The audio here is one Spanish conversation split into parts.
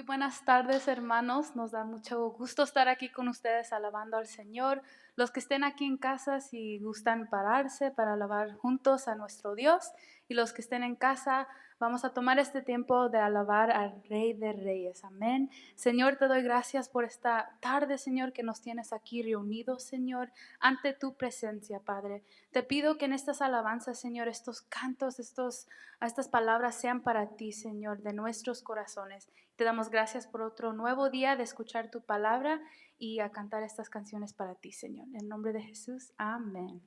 Muy buenas tardes, hermanos. Nos da mucho gusto estar aquí con ustedes alabando al Señor. Los que estén aquí en casa, si gustan pararse para alabar juntos a nuestro Dios. Y los que estén en casa, vamos a tomar este tiempo de alabar al Rey de Reyes. Amén. Señor, te doy gracias por esta tarde, Señor, que nos tienes aquí reunidos, Señor, ante tu presencia, Padre. Te pido que en estas alabanzas, Señor, estos cantos, estas palabras sean para ti, Señor, de nuestros corazones. Te damos gracias por otro nuevo día de escuchar tu palabra y a cantar estas canciones para ti, Señor. En el nombre de Jesús, amén.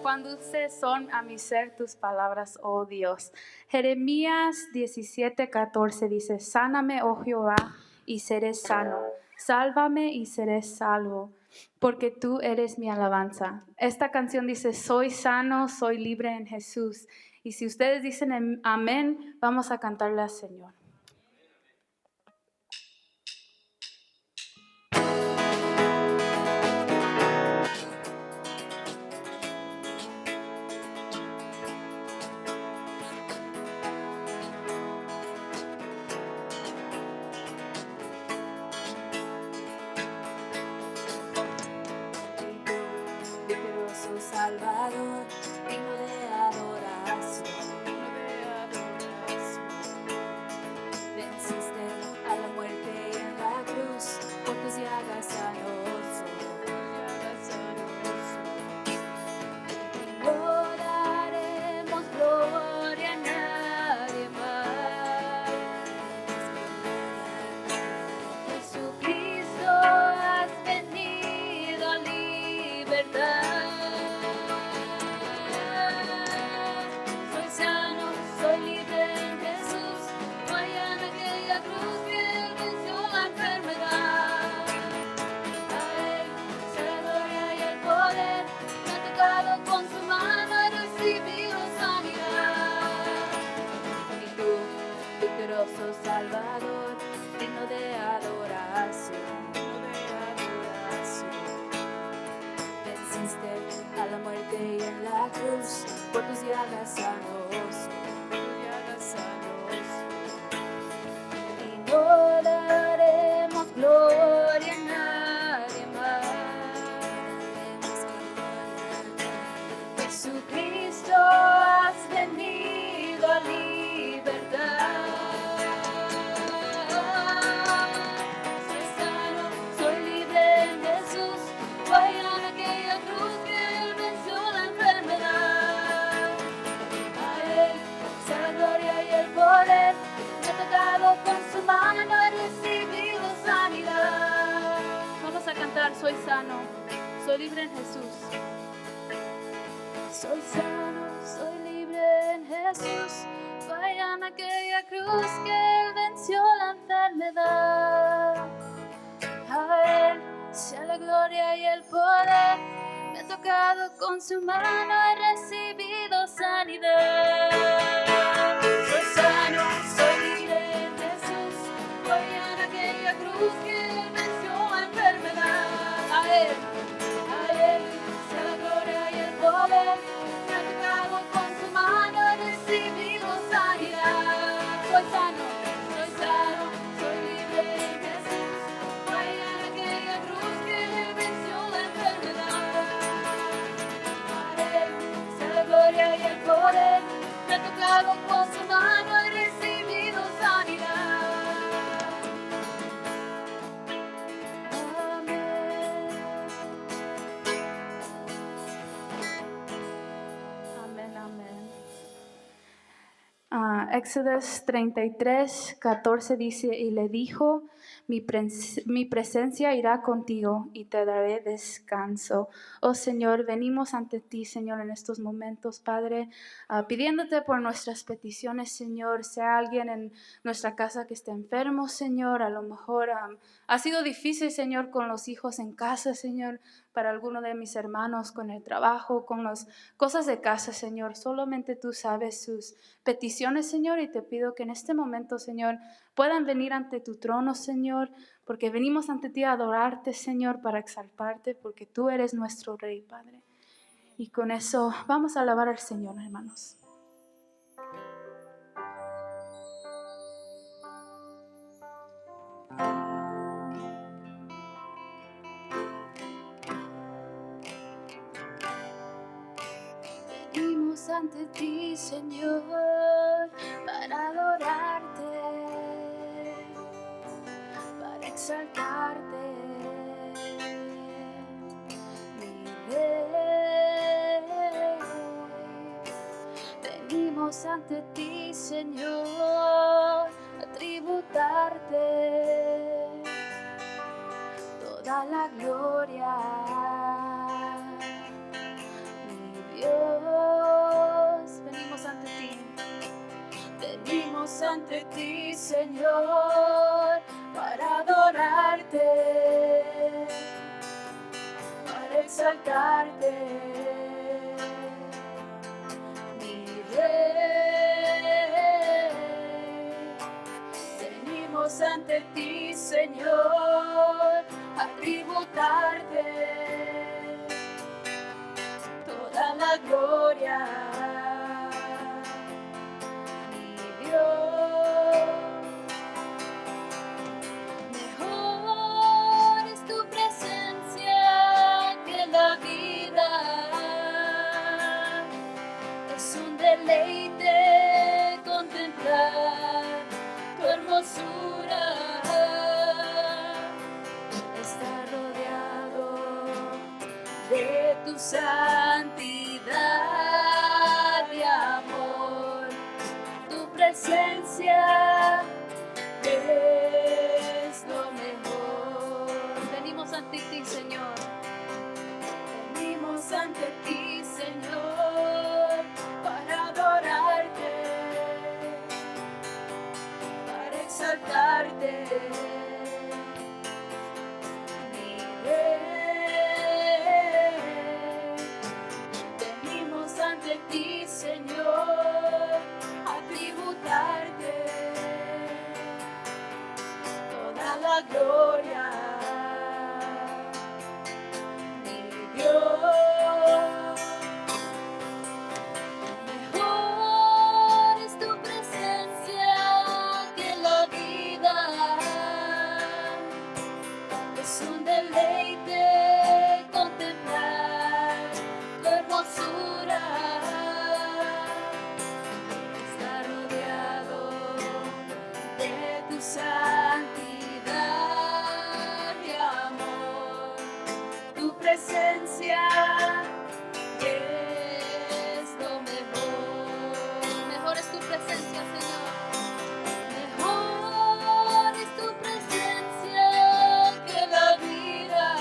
Cuán dulces son a mi ser tus palabras, oh Dios. Jeremías 17:14 dice, sáname, oh Jehová, y seré sano. Sálvame y seré salvo, porque tú eres mi alabanza. Esta canción dice, soy sano, soy libre en Jesús. Y si ustedes dicen amén, vamos a cantarle al Señor. hágasanos, y no daremos gloria a nadie más. Jesucristo, has venido a libertad. Soy sano, soy libre en Jesús. Voy a aquella cruz que Él venció la enfermedad. A Él sea la gloria y el poder. Me ha tocado con su mano, he recibido sanidad. Vamos a cantar, soy sano, soy libre en Jesús. Soy sano, soy libre en Jesús. Vayan a aquella cruz que Él venció la enfermedad. A Él sea la gloria y el poder. Me ha tocado con su mano, he recibido sanidad. Soy sano, soy libre en Jesús. Vayan a aquella cruz que Él venció la enfermedad. A Él sea la gloria y el poder. Me ha tocado con su mano, he recibido sanidad. Soy sano, soy libre en Jesús. Vaya en aquella cruz que Él venció la enfermedad. A Él sea la gloria y el poder. Me ha tocado con su mano, he recibido sanidad. Amén, amén. Éxodos 33, 14 dice, y le dijo, mi presencia irá contigo y te daré descanso. Oh Señor, venimos ante ti, Señor, en estos momentos, Padre, pidiéndote por nuestras peticiones, Señor. Sea alguien en nuestra casa que esté enfermo, Señor, a lo mejor ha sido difícil, Señor, con los hijos en casa, Señor, para alguno de mis hermanos, con el trabajo, con las cosas de casa, Señor. Solamente tú sabes sus peticiones, Señor, y te pido que en este momento, Señor, puedan venir ante tu trono, Señor, porque venimos ante ti a adorarte, Señor, para exaltarte, porque tú eres nuestro Rey, Padre. Y con eso vamos a alabar al Señor, hermanos. Venimos ante ti, Señor, para adorarte, para exaltarte, mi Rey. Venimos ante ti, Señor, a tributarte toda la gloria. Dios, venimos ante ti, Señor, para adorarte, para exaltarte, mi Rey. Venimos ante ti, Señor, a tributarte toda la gloria, mi Dios. Mejor es tu presencia que la vida, es un deleite contemplar tu hermosura. Está rodeado de tu santidad y amor, tu presencia es lo mejor. Venimos ante ti, Señor. Venimos ante ti, Señor, para adorarte, para exaltarte, mi Rey. Venimos ante ti, Señor, a tributarte toda la gloria, mi Dios. Mejor presencia es lo mejor. Mejor es tu presencia, Señor. Mejor es tu presencia que la vida.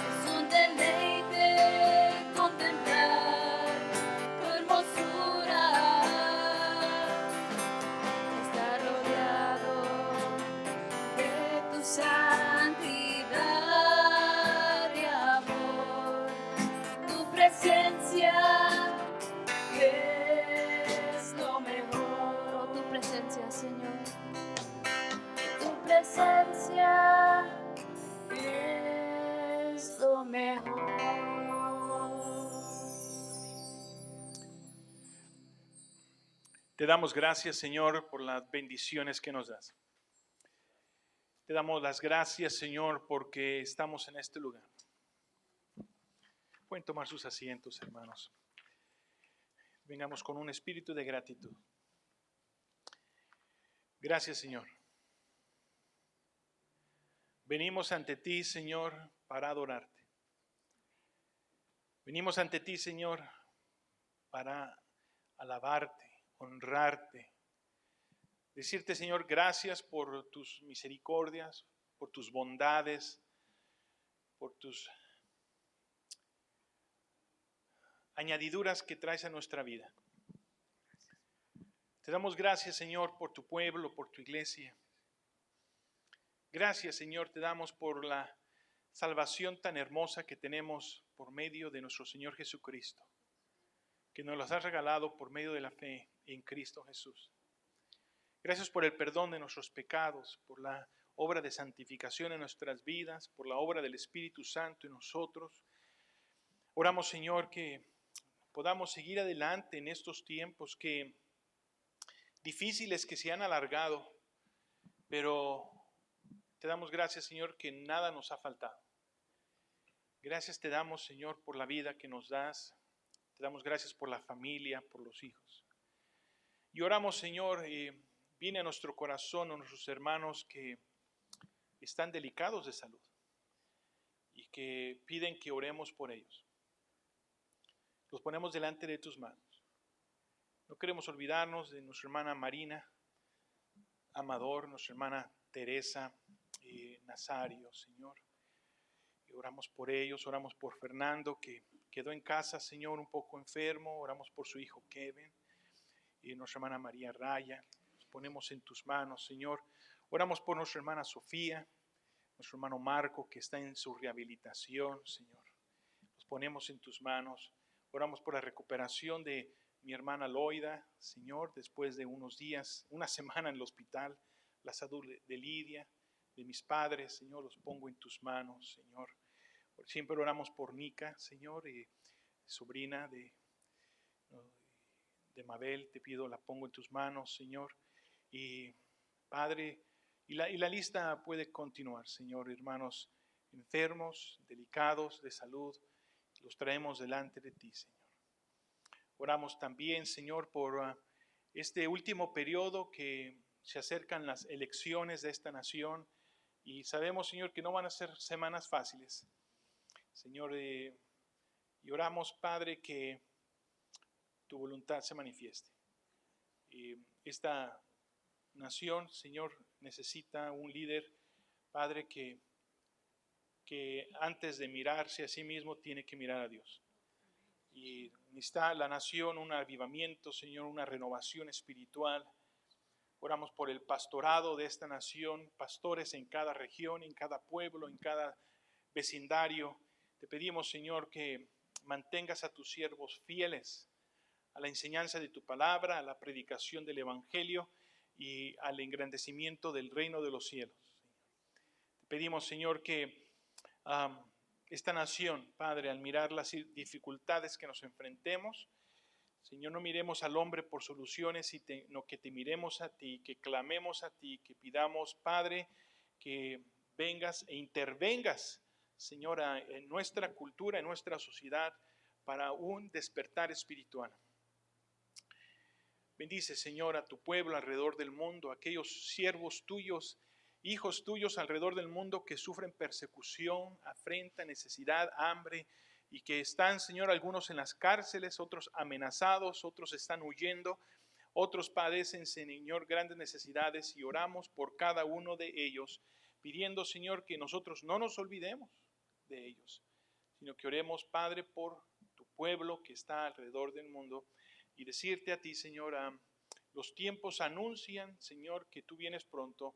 Es un deleite contemplar tu hermosura. Estar rodeado de tu santidad y amor. Tu presencia es lo mejor. Tu presencia, Señor. Tu presencia es lo mejor. Te damos gracias, Señor, por las bendiciones que nos das. Te damos las gracias, Señor, porque estamos en este lugar. Pueden tomar sus asientos, hermanos. Vengamos con un espíritu de gratitud. Gracias, Señor. Venimos ante ti, Señor, para adorarte. Venimos ante ti, Señor, para alabarte, honrarte. Decirte, Señor, gracias por tus misericordias, por tus bondades, por tus añadiduras que traes a nuestra vida. Te damos gracias, Señor, por tu pueblo, por tu iglesia. Gracias, Señor, te damos por la salvación tan hermosa que tenemos por medio de nuestro Señor Jesucristo, que nos las has regalado por medio de la fe en Cristo Jesús. Gracias por el perdón de nuestros pecados, por la obra de santificación en nuestras vidas, por la obra del Espíritu Santo en nosotros. Oramos, Señor, que podamos seguir adelante en estos tiempos que difíciles que se han alargado, pero te damos gracias, Señor, que nada nos ha faltado. Gracias te damos, Señor, por la vida que nos das. Te damos gracias por la familia, por los hijos. Y oramos, Señor, viene a nuestro corazón a nuestros hermanos que están delicados de salud y que piden que oremos por ellos. Los ponemos delante de tus manos. No queremos olvidarnos de nuestra hermana Marina Amador, nuestra hermana Teresa Nazario, Señor. Y oramos por ellos, oramos por Fernando, que quedó en casa, Señor, un poco enfermo. Oramos por su hijo Kevin y nuestra hermana María Raya. Los ponemos en tus manos, Señor. Oramos por nuestra hermana Sofía, nuestro hermano Marco, que está en su rehabilitación, Señor. Los ponemos en tus manos. Oramos por la recuperación de mi hermana Loida, Señor, después de unos días, una semana en el hospital, la salud de Lidia, de mis padres, Señor, los pongo en tus manos, Señor. Siempre oramos por Nica, Señor, sobrina de Mabel, te pido, la pongo en tus manos, Señor. Y Padre, y la lista puede continuar, Señor, hermanos enfermos, delicados de salud, los traemos delante de ti, Señor. Oramos también, Señor, por este último periodo que se acercan las elecciones de esta nación y sabemos, Señor, que no van a ser semanas fáciles. Señor, y oramos, Padre, que tu voluntad se manifieste. Esta nación, Señor, necesita un líder, Padre, que antes de mirarse a sí mismo tiene que mirar a Dios. Y necesita la nación un avivamiento, Señor, una renovación espiritual. Oramos por el pastorado de esta nación, pastores en cada región, en cada pueblo, en cada vecindario. Te pedimos, Señor, que mantengas a tus siervos fieles a la enseñanza de tu palabra, a la predicación del evangelio y al engrandecimiento del reino de los cielos. Te pedimos, Señor, que esta nación, Padre, al mirar las dificultades que nos enfrentemos, Señor, no miremos al hombre por soluciones, sino que te miremos a ti, que clamemos a ti, que pidamos, Padre, que vengas e intervengas, Señor, en nuestra cultura, en nuestra sociedad, para un despertar espiritual. Bendice, Señor, a tu pueblo alrededor del mundo, aquellos siervos tuyos hijos tuyos alrededor del mundo que sufren persecución, afrenta, necesidad, hambre, y que están, Señor, algunos en las cárceles, otros amenazados, otros están huyendo, otros padecen, Señor, grandes necesidades, y oramos por cada uno de ellos, pidiendo, Señor, que nosotros no nos olvidemos de ellos, sino que oremos, Padre, por tu pueblo que está alrededor del mundo, y decirte a ti, Señor, los tiempos anuncian, Señor, que tú vienes pronto,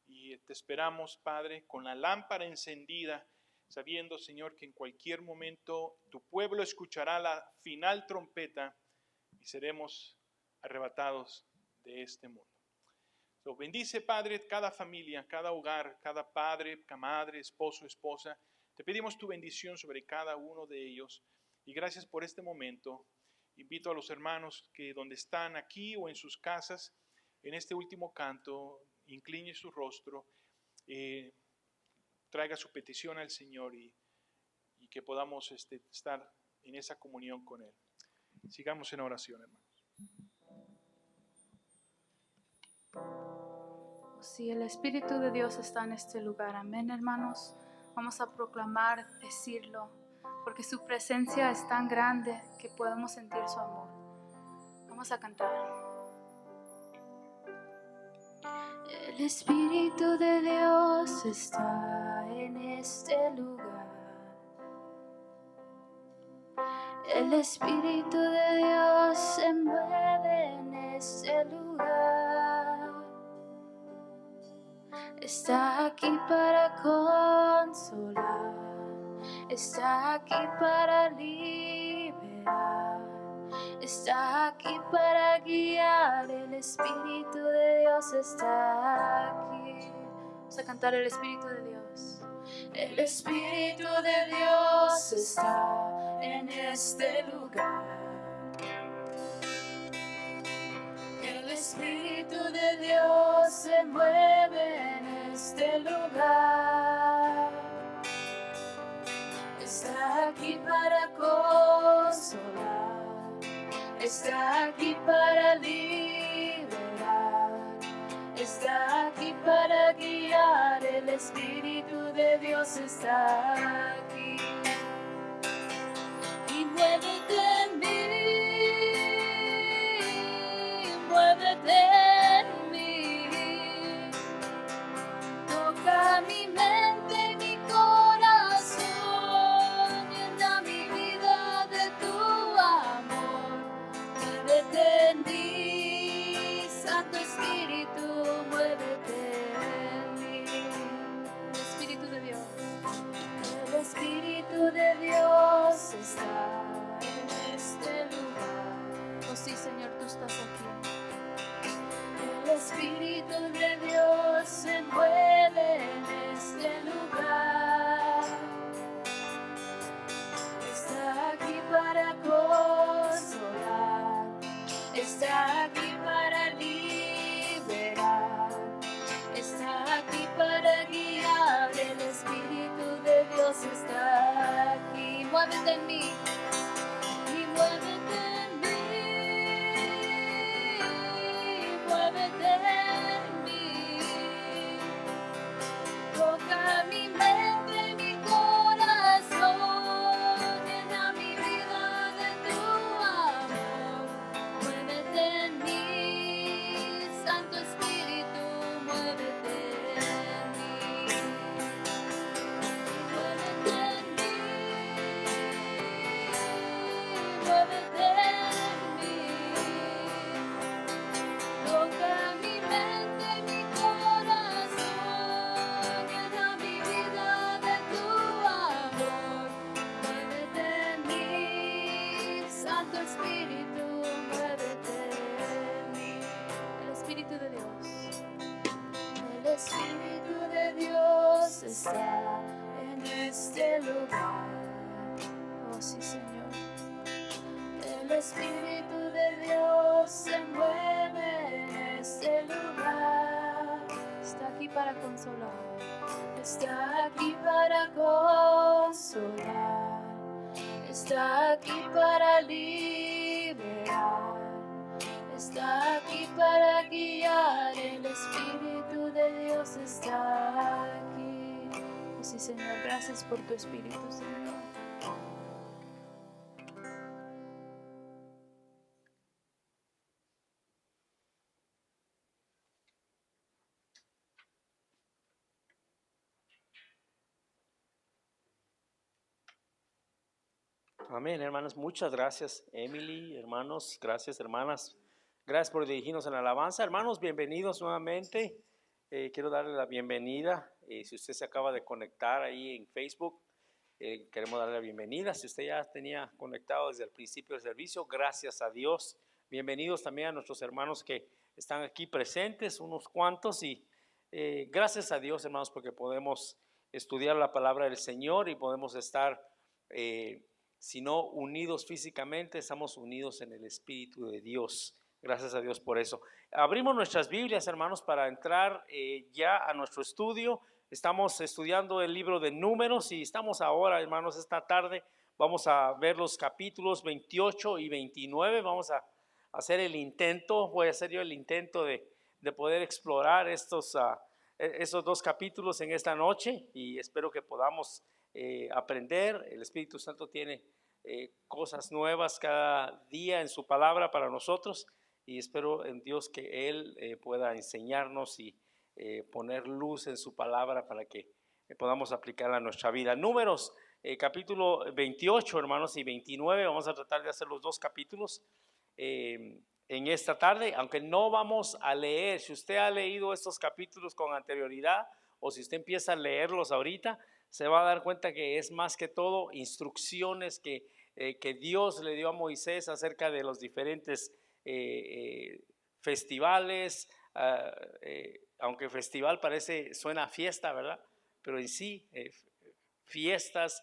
y te esperamos, Padre, con la lámpara encendida, sabiendo, Señor, que en cualquier momento tu pueblo escuchará la final trompeta y seremos arrebatados de este mundo. So, bendice, Padre, cada familia, cada hogar, cada padre, cada madre, esposo, esposa. Te pedimos tu bendición sobre cada uno de ellos y gracias por este momento. Invito a los hermanos que donde están aquí o en sus casas, en este último canto, incline su rostro, traiga su petición al Señor y que podamos estar en esa comunión con Él. Sigamos en oración, hermanos. Si el Espíritu de Dios está en este lugar, amén, hermanos. Vamos a proclamar, decirlo, porque su presencia es tan grande que podemos sentir su amor. Vamos a cantar. El Espíritu de Dios está en este lugar. El Espíritu de Dios se mueve en este lugar. Está aquí para consolar, está aquí para liberar, está aquí para guiar. El Espíritu de Dios está aquí. Vamos a cantar el Espíritu de Dios. El Espíritu de Dios está en este lugar. El Espíritu de Dios se mueve en este lugar. Está aquí para consolar, está aquí para liberar, está aquí para guiar. El Espíritu de Dios está aquí. Y muévete en mí, muévete en mí, toca mi mente, mi corazón, llena mi vida de tu amor. Muévete en mí, Santo Espíritu, muévete en mí. El Espíritu de Dios. El Espíritu de Dios está en este lugar. Oh sí, Señor, tú estás aquí. El Espíritu de Dios se mueve en este lugar. Está aquí para consolar, está aquí para liberar, está aquí para guiar. El Espíritu de Dios está aquí. Muévete en mí y muévete en mí, muévete en mí, toca mi mente, mi corazón, llena mi vida de tu amor. Muévete en mí, Santo Espíritu, muévete en mí. Muévete en mí, muévete en mí, toca mi mente, mi corazón, llena mi vida de tu amor. Muévete en mí, Santo Espíritu, muévete en mí. El Espíritu de Dios. El Espíritu de Dios está en este lugar. Oh sí, Señor. El Espíritu de Dios se mueve en este lugar. Está aquí para consolar, está aquí para consolar, está aquí para liberar, está aquí para guiar. El Espíritu de de Dios está aquí. Oh, sí, Señor, gracias por tu Espíritu, Señor. Amén, hermanos. Muchas gracias, Emily, hermanos. Gracias, hermanas. Gracias por dirigirnos en la alabanza. Hermanos, bienvenidos nuevamente. Quiero darle la bienvenida. Si usted se acaba de conectar ahí en Facebook, queremos darle la bienvenida. Si usted ya tenía conectado desde el principio del servicio, gracias a Dios. Bienvenidos también a nuestros hermanos que están aquí presentes, unos cuantos. Y gracias a Dios, hermanos, porque podemos estudiar la palabra del Señor y podemos estar... si no unidos físicamente, estamos unidos en el Espíritu de Dios. Gracias a Dios por eso. Abrimos nuestras Biblias, hermanos, para entrar ya a nuestro estudio. Estamos estudiando el libro de Números y estamos ahora, hermanos, esta tarde vamos a ver los capítulos 28 y 29. Vamos a hacer el intento, voy a hacer yo el intento de poder explorar esos dos capítulos en esta noche y espero que podamos aprender. El Espíritu Santo tiene cosas nuevas cada día en su palabra para nosotros y espero en Dios que Él pueda enseñarnos y poner luz en su palabra para que podamos aplicarla a nuestra vida. Números capítulo 28, hermanos, y 29, vamos a tratar de hacer los dos capítulos en esta tarde, aunque no vamos a leer. Si usted ha leído estos capítulos con anterioridad o si usted empieza a leerlos ahorita, se va a dar cuenta que es más que todo instrucciones que Dios le dio a Moisés acerca de los diferentes festivales, aunque festival suena a fiesta, ¿verdad? Pero en sí, fiestas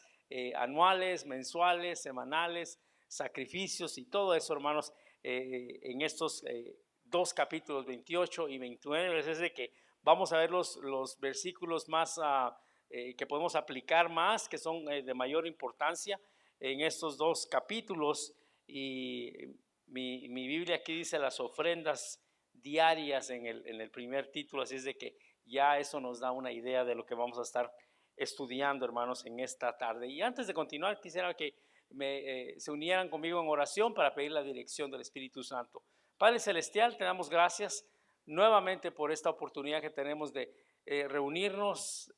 anuales, mensuales, semanales, sacrificios y todo eso, hermanos, en estos dos capítulos 28 y 29, es de que vamos a ver los versículos más que podemos aplicar más, que son de mayor importancia en estos dos capítulos. Y mi Biblia aquí dice las ofrendas diarias en el primer título, así es de que ya eso nos da una idea de lo que vamos a estar estudiando, hermanos, en esta tarde. Y antes de continuar, quisiera que se unieran conmigo en oración para pedir la dirección del Espíritu Santo. Padre Celestial, te damos gracias nuevamente por esta oportunidad que tenemos de reunirnos,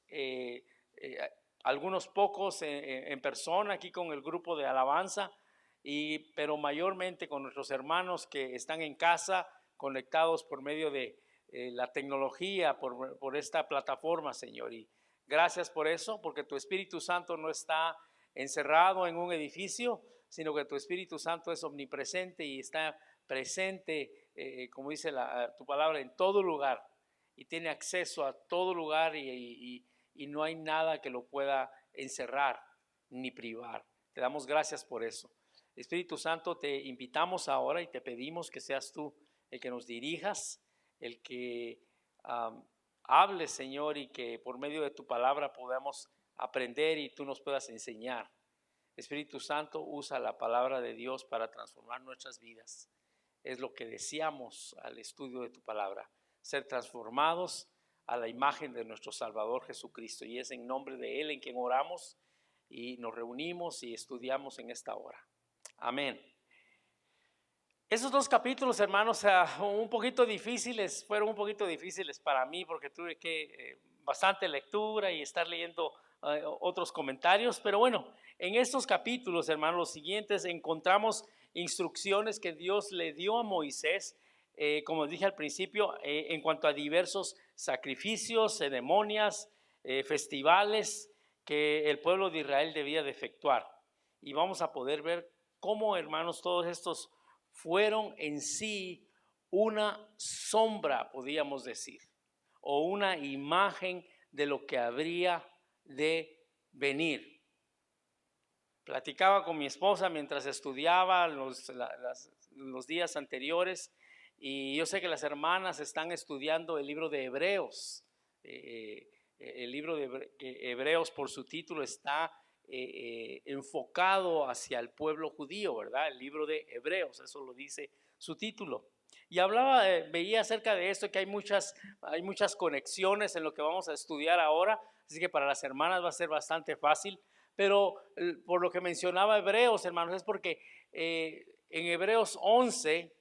algunos pocos en persona aquí con el grupo de alabanza, pero mayormente con nuestros hermanos que están en casa conectados por medio de la tecnología, por esta plataforma, Señor. Y gracias por eso, porque tu Espíritu Santo no está encerrado en un edificio, sino que tu Espíritu Santo es omnipresente y está presente, como dice tu palabra, en todo lugar y tiene acceso a todo lugar y no hay nada que lo pueda encerrar ni privar. Te damos gracias por eso. Espíritu Santo, te invitamos ahora y te pedimos que seas tú el que nos dirijas, el que hables, Señor, y que por medio de tu palabra podamos aprender y tú nos puedas enseñar. Espíritu Santo, usa la palabra de Dios para transformar nuestras vidas. Es lo que deseamos al estudio de tu palabra, ser transformados a la imagen de nuestro Salvador Jesucristo. Y es en nombre de Él en quien oramos y nos reunimos y estudiamos en esta hora. Amén. Esos dos capítulos, hermanos, fueron un poquito difíciles para mí porque tuve que bastante lectura y estar leyendo otros comentarios, pero bueno, en estos capítulos, hermanos, los siguientes, encontramos instrucciones que Dios le dio a Moisés, como dije al principio, en cuanto a diversos sacrificios, ceremonias, festivales que el pueblo de Israel debía de efectuar. Y vamos a poder ver cómo, hermanos, todos estos fueron en sí una sombra, podríamos decir, o una imagen de lo que habría de venir. Platicaba con mi esposa mientras estudiaba los días anteriores, y yo sé que las hermanas están estudiando el libro de Hebreos. El libro de Hebreos, por su título, está enfocado hacia el pueblo judío, ¿verdad? El libro de Hebreos, eso lo dice su título. Y hablaba, veía acerca de esto, que hay muchas conexiones en lo que vamos a estudiar ahora, así que para las hermanas va a ser bastante fácil. Pero por lo que mencionaba Hebreos, hermanos, es porque en Hebreos 11,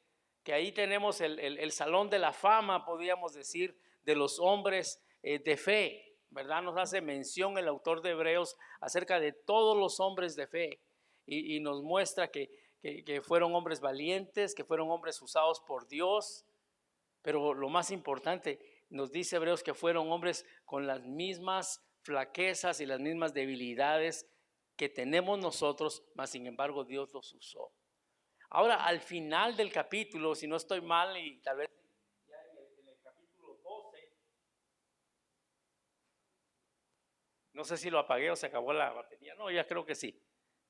que ahí tenemos el salón de la fama, podríamos decir, de los hombres de fe, ¿verdad? Nos hace mención el autor de Hebreos acerca de todos los hombres de fe y nos muestra que fueron hombres valientes, que fueron hombres usados por Dios, pero lo más importante, nos dice Hebreos que fueron hombres con las mismas flaquezas y las mismas debilidades que tenemos nosotros, mas sin embargo Dios los usó. Ahora, al final del capítulo, si no estoy mal, y tal vez ya en el capítulo 12, no sé si lo apagué o se acabó la batería, no, ya creo que sí.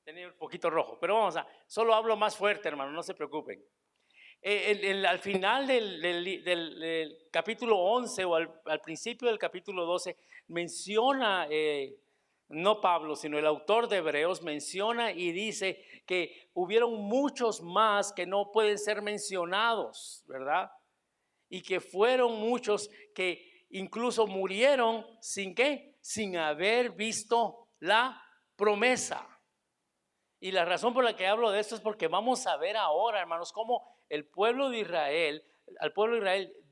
Tenía un poquito rojo, pero solo hablo más fuerte, hermano, no se preocupen. Al final del capítulo 11 o al principio del capítulo 12 menciona, no Pablo, sino el autor de Hebreos menciona y dice que hubieron muchos más que no pueden ser mencionados, ¿verdad? Y que fueron muchos que incluso murieron sin ¿qué? Sin haber visto la promesa. Y la razón por la que hablo de esto es porque vamos a ver ahora, hermanos, cómo al pueblo de Israel,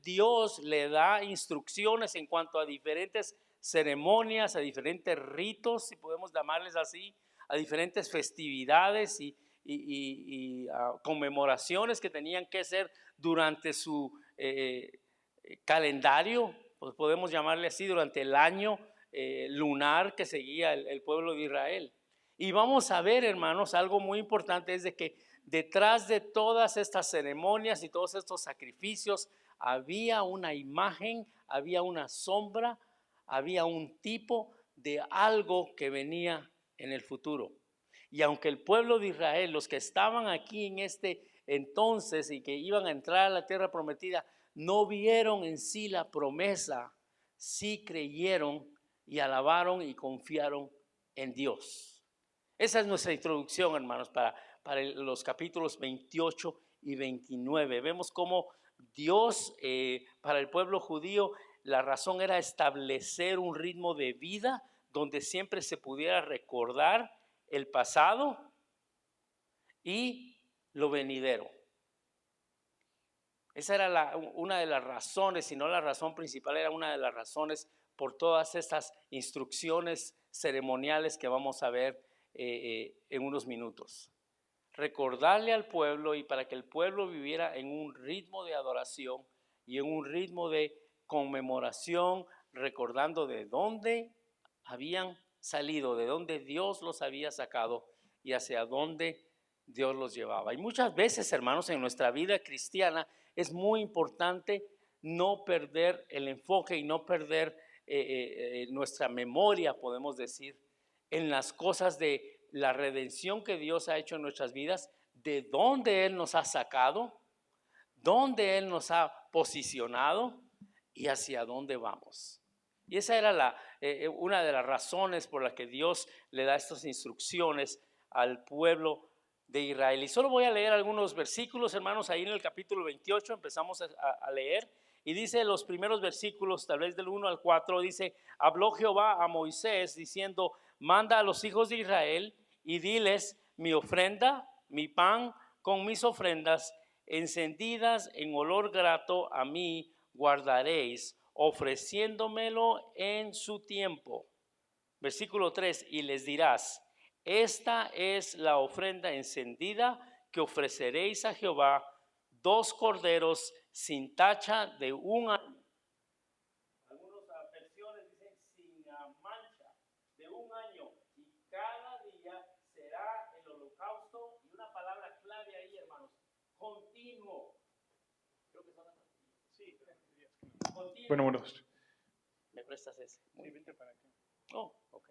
Dios le da instrucciones en cuanto a diferentes ceremonias, a diferentes ritos, si podemos llamarles así, a diferentes festividades y conmemoraciones que tenían que ser durante su calendario, pues podemos llamarle así, durante el año lunar que seguía el pueblo de Israel. Y vamos a ver, hermanos, algo muy importante es de que detrás de todas estas ceremonias y todos estos sacrificios había una imagen, había una sombra, había un tipo de algo que venía en el futuro. Y aunque el pueblo de Israel, los que estaban aquí en este entonces y que iban a entrar a la tierra prometida, no vieron en sí la promesa, sí creyeron y alabaron y confiaron en Dios. Esa es nuestra introducción, hermanos, para los capítulos 28 y 29. Vemos cómo Dios, para el pueblo judío, la razón era establecer un ritmo de vida donde siempre se pudiera recordar el pasado y lo venidero. Esa era una de las razones, si no la razón principal, era una de las razones por todas estas instrucciones ceremoniales que vamos a ver en unos minutos. Recordarle al pueblo y para que el pueblo viviera en un ritmo de adoración y en un ritmo de conmemoración, recordando de dónde habían salido, de dónde Dios los había sacado y hacia dónde Dios los llevaba. Y muchas veces, hermanos, en nuestra vida cristiana es muy importante no perder el enfoque y no perder nuestra memoria, podemos decir, en las cosas de la redención que Dios ha hecho en nuestras vidas, de dónde Él nos ha sacado, dónde Él nos ha posicionado y hacia dónde vamos. Y esa era una de las razones por las que Dios le da estas instrucciones al pueblo de Israel. Y solo voy a leer algunos versículos, hermanos, ahí en el capítulo 28 empezamos a leer. Y dice los primeros versículos, tal vez del 1 al 4, dice: habló Jehová a Moisés diciendo: manda a los hijos de Israel y diles: mi ofrenda, mi pan con mis ofrendas encendidas en olor grato a mí guardaréis, ofreciéndomelo en su tiempo. Versículo 3, y les dirás: esta es la ofrenda encendida que ofreceréis a Jehová, 2 corderos sin tacha de un año. Algunas versiones dicen sin mancha, de un año, y cada día será el holocausto. Y una palabra clave ahí, hermanos: continuo. Creo que son las sí, continuo. Bueno. ¿Me prestas ese? Sí, vente para acá. Oh, ok.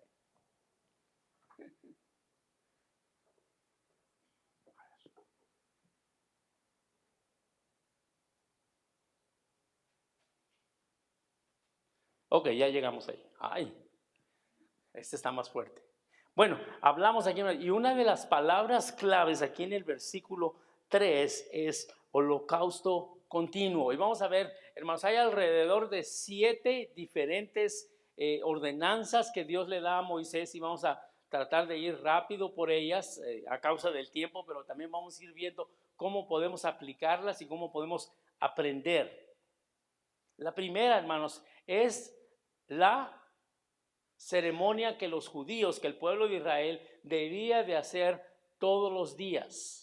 Ok, ya llegamos ahí. Ay, este está más fuerte. Bueno, hablamos aquí, y una de las palabras claves aquí en el versículo 3 es holocausto continuo. Y vamos a ver, hermanos, hay alrededor de 7 diferentes ordenanzas que Dios le da a Moisés y vamos a tratar de ir rápido por ellas a causa del tiempo, pero también vamos a ir viendo cómo podemos aplicarlas y cómo podemos aprender. La primera, hermanos, es la ceremonia que los judíos, que el pueblo de Israel debía de hacer todos los días.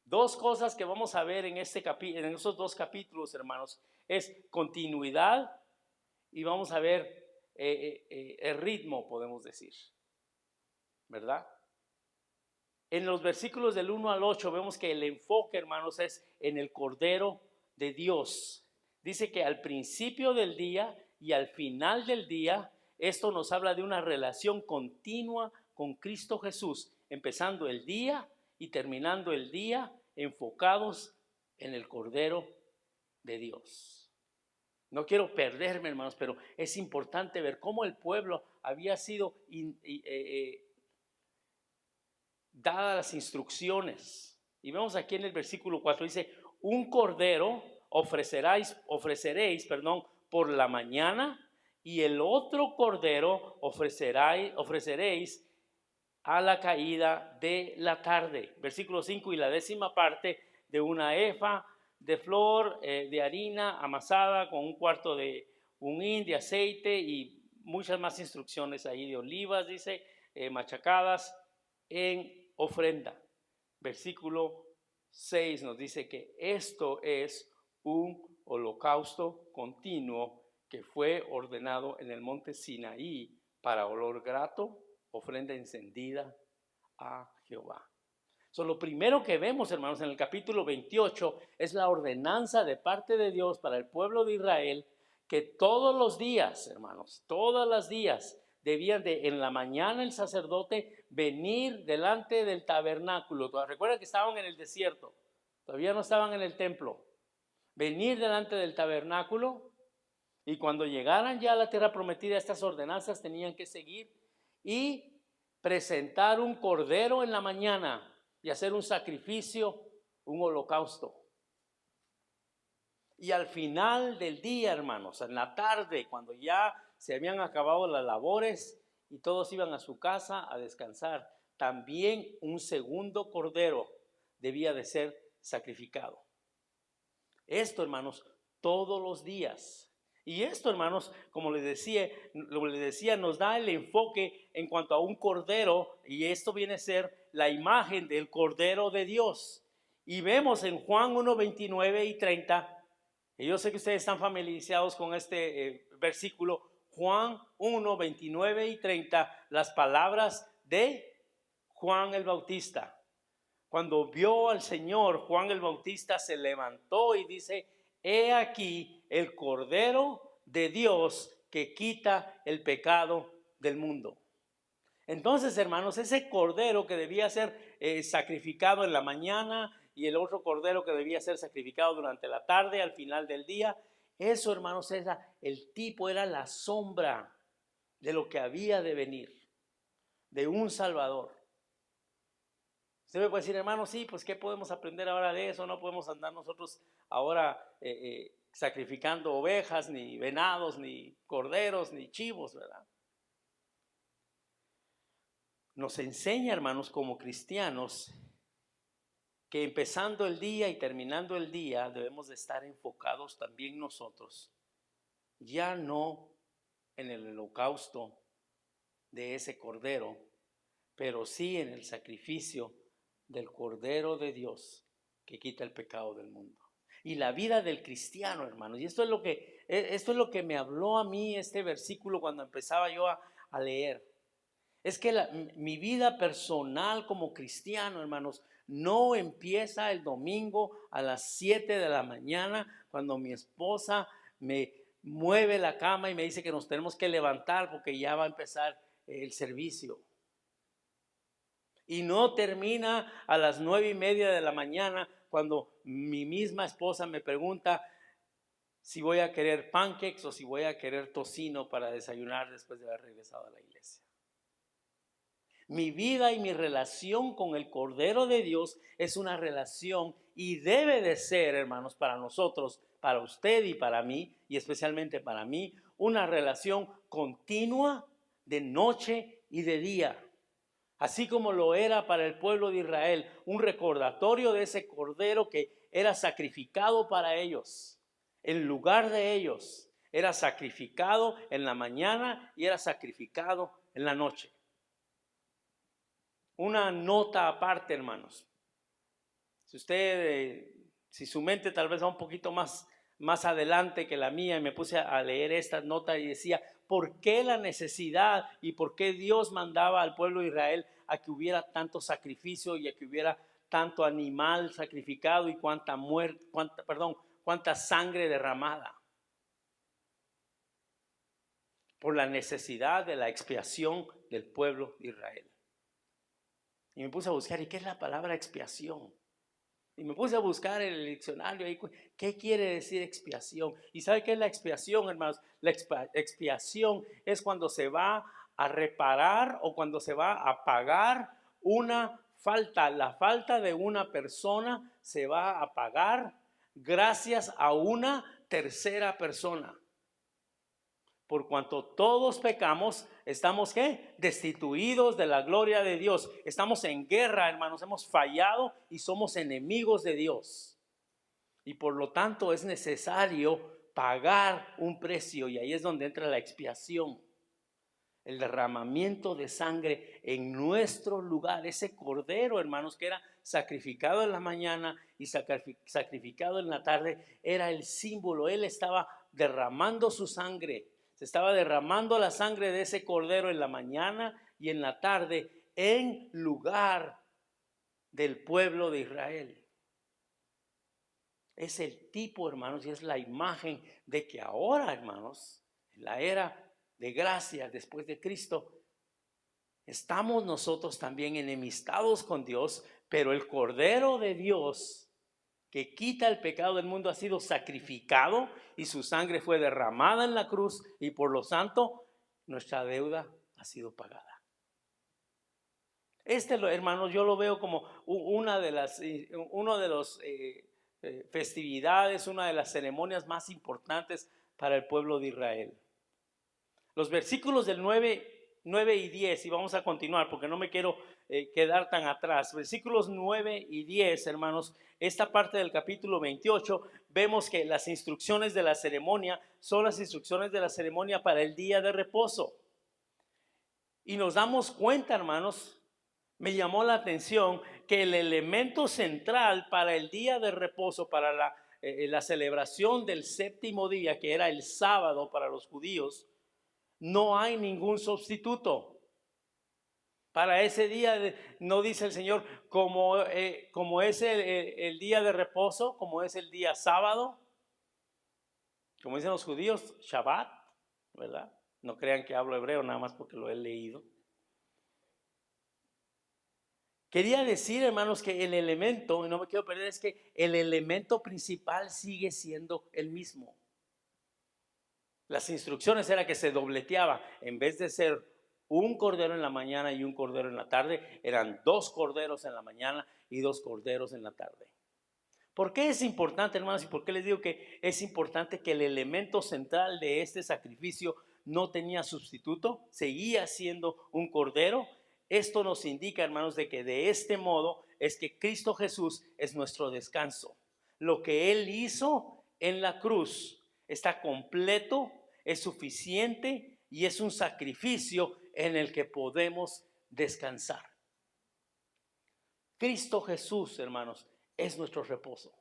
2 cosas que vamos a ver en esos 2 capítulos, hermanos, es continuidad y vamos a ver el ritmo, podemos decir, ¿verdad? En los versículos del 1 al 8 vemos que el enfoque, hermanos, es en el Cordero de Dios. Dice que al principio del día y al final del día, esto nos habla de una relación continua con Cristo Jesús, empezando el día y terminando el día enfocados en el Cordero de Dios. No quiero perderme, hermanos, pero es importante ver cómo el pueblo había sido dadas las instrucciones. Y vemos aquí en el versículo 4, dice, un cordero ofreceréis, por la mañana, y el otro cordero ofreceréis a la caída de la tarde. Versículo 5, y la 10ª parte de una efa de flor de harina amasada con 1/4 de un hin de aceite y muchas más instrucciones ahí de olivas, dice, machacadas en ofrenda. Versículo 6 nos dice que esto es un holocausto continuo que fue ordenado en el monte Sinaí para olor grato, ofrenda encendida a Jehová. Lo primero que vemos, hermanos, en el capítulo 28 es la ordenanza de parte de Dios para el pueblo de Israel que todos los días, hermanos, todos los días debían de, en la mañana el sacerdote venir delante del tabernáculo. Recuerda que estaban en el desierto, todavía no estaban en el templo. Venir delante del tabernáculo y cuando llegaran ya a la tierra prometida, estas ordenanzas tenían que seguir y presentar un cordero en la mañana y hacer un sacrificio, un holocausto. Y al final del día, hermanos, en la tarde, cuando ya se habían acabado las labores y todos iban a su casa a descansar, también un segundo cordero debía de ser sacrificado. Esto, hermanos, todos los días. Y esto, hermanos, como les decía, nos da el enfoque en cuanto a un cordero, y esto viene a ser la imagen del Cordero de Dios. Y vemos en Juan 1, 29 y 30, y yo sé que ustedes están familiarizados con este versículo, Juan 1, 29 y 30, las palabras de Juan el Bautista. Cuando vio al Señor, Juan el Bautista se levantó y dice, he aquí el Cordero de Dios que quita el pecado del mundo. Entonces, hermanos, ese cordero que debía ser sacrificado en la mañana y el otro cordero que debía ser sacrificado durante la tarde, al final del día, eso, hermanos, era la sombra de lo que había de venir, de un Salvador. Usted me puede decir, hermano, sí, pues ¿qué podemos aprender ahora de eso? No podemos andar nosotros ahora sacrificando ovejas, ni venados, ni corderos, ni chivos, ¿verdad? Nos enseña, hermanos, como cristianos, que empezando el día y terminando el día debemos de estar enfocados también nosotros, ya no en el holocausto de ese cordero, pero sí en el sacrificio del Cordero de Dios que quita el pecado del mundo. Y la vida del cristiano, hermanos, y esto es lo que me habló a mí este versículo cuando empezaba yo a leer. Es que mi vida personal como cristiano, hermanos, no empieza el domingo a las 7 de la mañana cuando mi esposa me mueve la cama y me dice que nos tenemos que levantar porque ya va a empezar el servicio. Y no termina a las 9:30 de la mañana cuando mi misma esposa me pregunta si voy a querer pancakes o si voy a querer tocino para desayunar después de haber regresado a la iglesia. Mi vida y mi relación con el Cordero de Dios es una relación y debe de ser, hermanos, para nosotros, para usted y para mí, y especialmente para mí, una relación continua de noche y de día. Así como lo era para el pueblo de Israel, un recordatorio de ese Cordero que era sacrificado para ellos, en lugar de ellos. Era sacrificado en la mañana y era sacrificado en la noche. Una nota aparte, hermanos. Si su mente tal vez va un poquito más adelante que la mía, y me puse a leer esta nota y decía, ¿por qué la necesidad y por qué Dios mandaba al pueblo de Israel a que hubiera tanto sacrificio y a que hubiera tanto animal sacrificado y cuánta sangre derramada? Por la necesidad de la expiación del pueblo de Israel. Y me puse a buscar, ¿y qué es la palabra expiación? Y me puse a buscar en el diccionario, ¿qué quiere decir expiación? ¿Y sabe qué es la expiación, hermanos? La expiación es cuando se va a reparar o cuando se va a pagar una falta. La falta de una persona se va a pagar gracias a una tercera persona. Por cuanto todos pecamos, estamos ¿qué? Destituidos de la gloria de Dios. Estamos en guerra, hermanos, hemos fallado y somos enemigos de Dios. Y por lo tanto es necesario pagar un precio, y ahí es donde entra la expiación. El derramamiento de sangre en nuestro lugar. Ese cordero, hermanos, que era sacrificado en la mañana y sacrificado en la tarde, era el símbolo. Él estaba derramando su sangre. Se estaba derramando la sangre de ese cordero en la mañana y en la tarde en lugar del pueblo de Israel. Es el tipo, hermanos, y es la imagen de que ahora, hermanos, en la era de gracia después de Cristo, estamos nosotros también enemistados con Dios, pero el Cordero de Dios que quita el pecado del mundo ha sido sacrificado y su sangre fue derramada en la cruz, y por lo tanto nuestra deuda ha sido pagada. Hermanos, yo lo veo como una de las festividades, una de las ceremonias más importantes para el pueblo de Israel. Los versículos del 9 y 10, y vamos a continuar porque no me quiero quedar tan atrás. Versículos 9 y 10, hermanos, esta parte del capítulo 28, vemos que las instrucciones de la ceremonia son las instrucciones de la ceremonia para el día de reposo. Y nos damos cuenta, hermanos, me llamó la atención que el elemento central para el día de reposo, para la celebración del séptimo día, que era el sábado para los judíos, no hay ningún sustituto. Para ese día no dice el Señor como es el día de reposo, como es el día sábado, como dicen los judíos, Shabbat, ¿verdad? No crean que hablo hebreo nada más porque lo he leído. Quería decir, hermanos, que el elemento, y no me quiero perder, es que el elemento principal sigue siendo el mismo. Las instrucciones era que se dobleteaba, en vez de ser un cordero en la mañana y un cordero en la tarde, eran 2 corderos en la mañana y 2 corderos en la tarde. ¿Por qué es importante, hermanos? ¿Y por qué les digo que es importante que el elemento central de este sacrificio no tenía sustituto? Seguía siendo un cordero. Esto nos indica, hermanos, de que de este modo es que Cristo Jesús es nuestro descanso. Lo que Él hizo en la cruz está completo, es suficiente y es un sacrificio en el que podemos descansar. Cristo Jesús, hermanos, es nuestro reposo.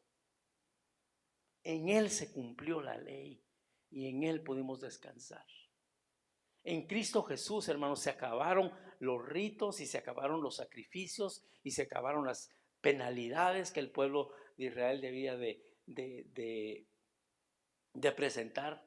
En Él se cumplió la ley y en Él pudimos descansar. En Cristo Jesús, hermanos, se acabaron los ritos y se acabaron los sacrificios y se acabaron las penalidades que el pueblo de Israel debía de presentar.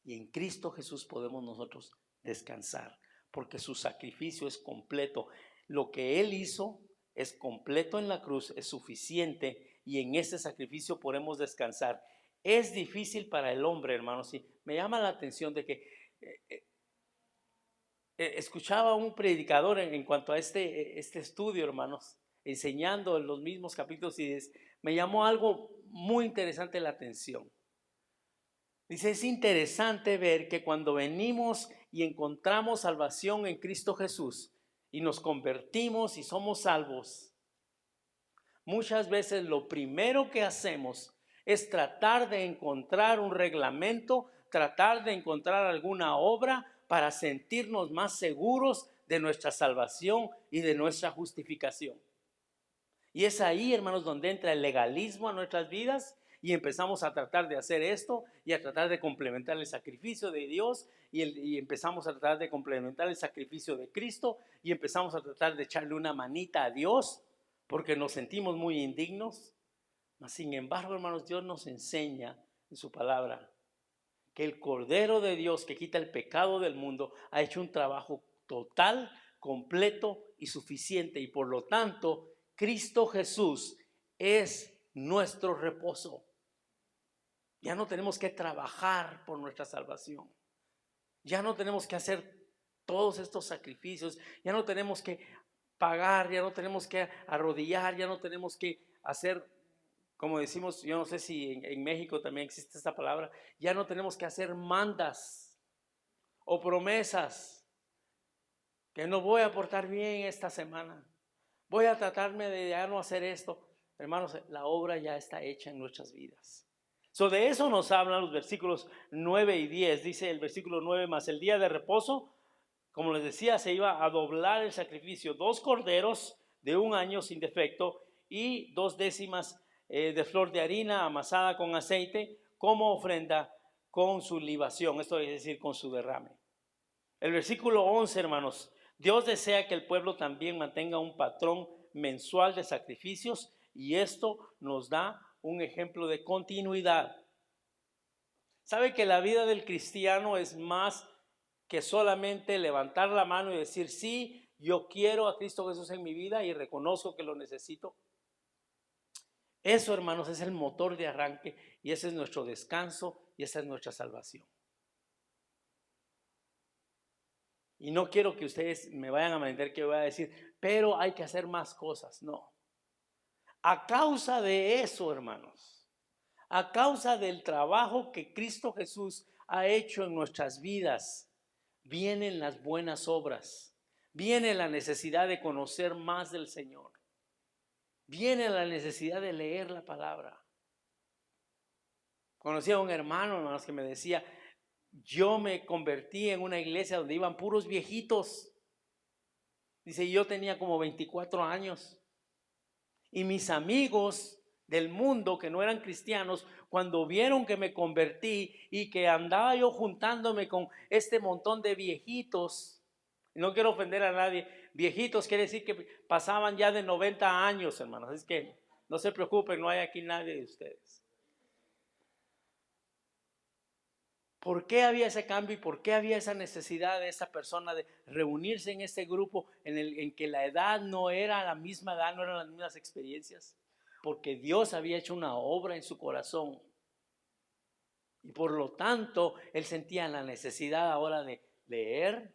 Y en Cristo Jesús podemos nosotros descansar, porque su sacrificio es completo. Lo que Él hizo es completo en la cruz, es suficiente, y en este sacrificio podemos descansar. Es difícil para el hombre, hermanos, y me llama la atención de que escuchaba a un predicador en cuanto a este estudio, hermanos, enseñando en los mismos capítulos y me llamó algo muy interesante la atención. Dice, es interesante ver que cuando venimos y encontramos salvación en Cristo Jesús y nos convertimos y somos salvos, muchas veces lo primero que hacemos es tratar de encontrar un reglamento, tratar de encontrar alguna obra para sentirnos más seguros de nuestra salvación y de nuestra justificación. Y es ahí, hermanos, donde entra el legalismo a nuestras vidas y empezamos a tratar de hacer esto y a tratar de complementar el sacrificio de Dios y empezamos a tratar de complementar el sacrificio de Cristo y empezamos a tratar de echarle una manita a Dios porque nos sentimos muy indignos. Mas, sin embargo, hermanos, Dios nos enseña en su palabra que el Cordero de Dios que quita el pecado del mundo ha hecho un trabajo total, completo y suficiente, y por lo tanto Cristo Jesús es nuestro reposo. Ya no tenemos que trabajar por nuestra salvación. Ya no tenemos que hacer todos estos sacrificios. Ya no tenemos que pagar, ya no tenemos que arrodillar, ya no tenemos que hacer, como decimos, yo no sé si en México también existe esta palabra, ya no tenemos que hacer mandas o promesas que no voy a portar bien esta semana. Voy a tratarme de ya no hacer esto. Hermanos, la obra ya está hecha en nuestras vidas. De eso nos hablan los versículos 9 y 10. Dice el versículo 9, más el día de reposo, como les decía, se iba a doblar el sacrificio, 2 corderos de 1 año sin defecto y 2 décimas de flor de harina amasada con aceite como ofrenda con su libación, esto es decir, con su derrame. El versículo 11, hermanos, Dios desea que el pueblo también mantenga un patrón mensual de sacrificios y esto nos da un ejemplo de continuidad. ¿Sabe que la vida del cristiano es más que solamente levantar la mano y decir, sí, yo quiero a Cristo Jesús en mi vida y reconozco que lo necesito? Eso, hermanos, es el motor de arranque y ese es nuestro descanso y esa es nuestra salvación. Y no quiero que ustedes me vayan a entender que voy a decir, pero hay que hacer más cosas. No. A causa de eso, hermanos, a causa del trabajo que Cristo Jesús ha hecho en nuestras vidas, vienen las buenas obras, viene la necesidad de conocer más del Señor, viene la necesidad de leer la palabra. Conocí a un hermano, hermanos, que me decía, yo me convertí en una iglesia donde iban puros viejitos. Dice, yo tenía como 24 años y mis amigos del mundo que no eran cristianos, cuando vieron que me convertí y que andaba yo juntándome con este montón de viejitos, no quiero ofender a nadie, viejitos quiere decir que pasaban ya de 90 años, hermanos, es que no se preocupen, no hay aquí nadie de ustedes. ¿Por qué había ese cambio y por qué había esa necesidad de esa persona de reunirse en este grupo en que la edad no era la misma edad, no eran las mismas experiencias? Porque Dios había hecho una obra en su corazón. Y por lo tanto, él sentía la necesidad ahora de leer,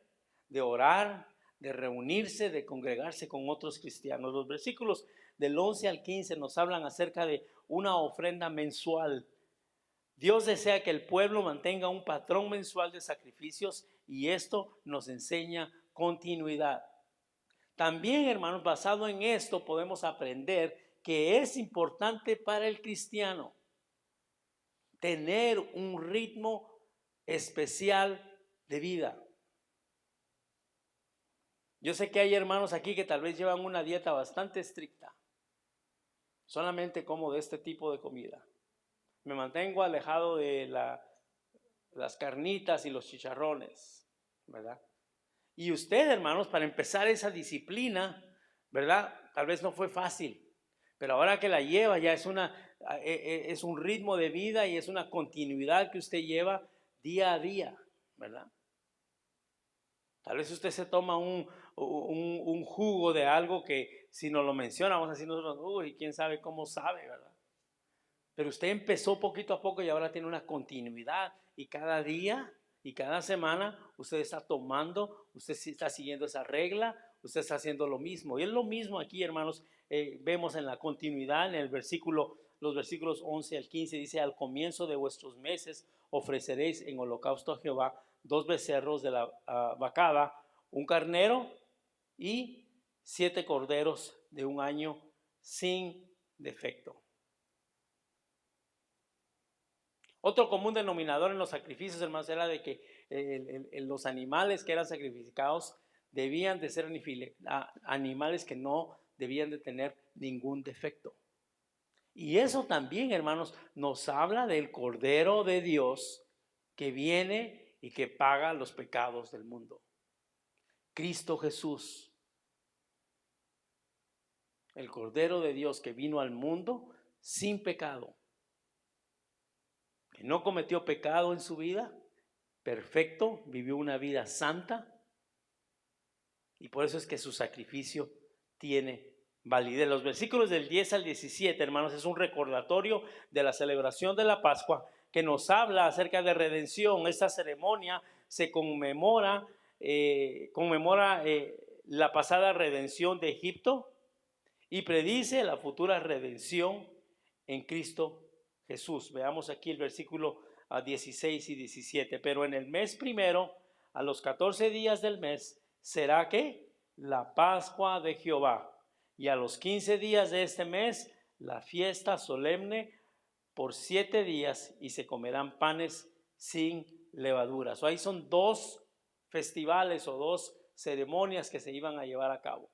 de orar, de reunirse, de congregarse con otros cristianos. Los versículos del 11 al 15 nos hablan acerca de una ofrenda mensual. Dios desea que el pueblo mantenga un patrón mensual de sacrificios y esto nos enseña continuidad. También, hermanos, basado en esto podemos aprender que es importante para el cristiano tener un ritmo especial de vida. Yo sé que hay hermanos aquí que tal vez llevan una dieta bastante estricta. Solamente como de este tipo de comida. Me mantengo alejado de las carnitas y los chicharrones, ¿verdad? Y usted, hermanos, para empezar esa disciplina, ¿verdad? Tal vez no fue fácil, pero ahora que la lleva ya es un ritmo de vida y es una continuidad que usted lleva día a día, ¿verdad? Tal vez usted se toma un jugo de algo que si nos lo menciona, vamos a decir nosotros, uy, quién sabe cómo sabe, ¿verdad? Pero usted empezó poquito a poco y ahora tiene una continuidad y cada día Y cada semana usted está tomando, usted está siguiendo esa regla, usted está haciendo lo mismo. Y es lo mismo aquí, hermanos, vemos en la continuidad, en el versículo, los versículos 11 al 15, dice: al comienzo de vuestros meses ofreceréis en holocausto a Jehová 2 becerros de la vacada, un carnero y 7 corderos de un año sin defecto. Otro común denominador en los sacrificios, hermanos, era de que los animales que eran sacrificados debían de ser animales que no debían de tener ningún defecto. Y eso también, hermanos, nos habla del Cordero de Dios que viene y que paga los pecados del mundo. Cristo Jesús, el Cordero de Dios que vino al mundo sin pecado, que no cometió pecado en su vida, perfecto, vivió una vida santa, y por eso es que su sacrificio tiene validez. Los versículos del 10 al 17, hermanos, es un recordatorio de la celebración de la Pascua que nos habla acerca de redención. Esta ceremonia se conmemora la pasada redención de Egipto y predice la futura redención en Cristo Jesús. Veamos aquí el versículo 16 y 17. Pero en el mes primero, a los 14 días del mes, será que la Pascua de Jehová, y a los 15 días de este mes, la fiesta solemne por 7 días, y se comerán panes sin levadura. Ahí son 2 festivales o 2 ceremonias que se iban a llevar a cabo.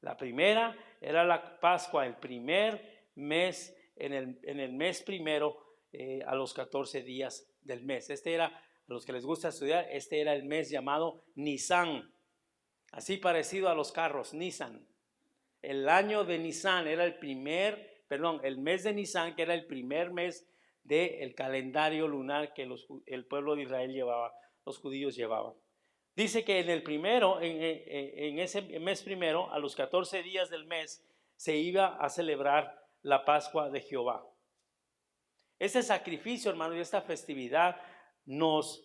La primera era la Pascua, el primer mes, en el mes primero, a los 14 días del mes. Este era, a los que les gusta estudiar, este era el mes llamado Nisan, así parecido a los carros, Nissan. El año de Nisan era el mes de Nisan, que era el primer mes del calendario lunar que el pueblo de Israel llevaba, los judíos llevaban. Dice que en el primero, en ese mes primero, a los 14 días del mes, se iba a celebrar la Pascua de Jehová. Este sacrificio, hermano, y esta festividad nos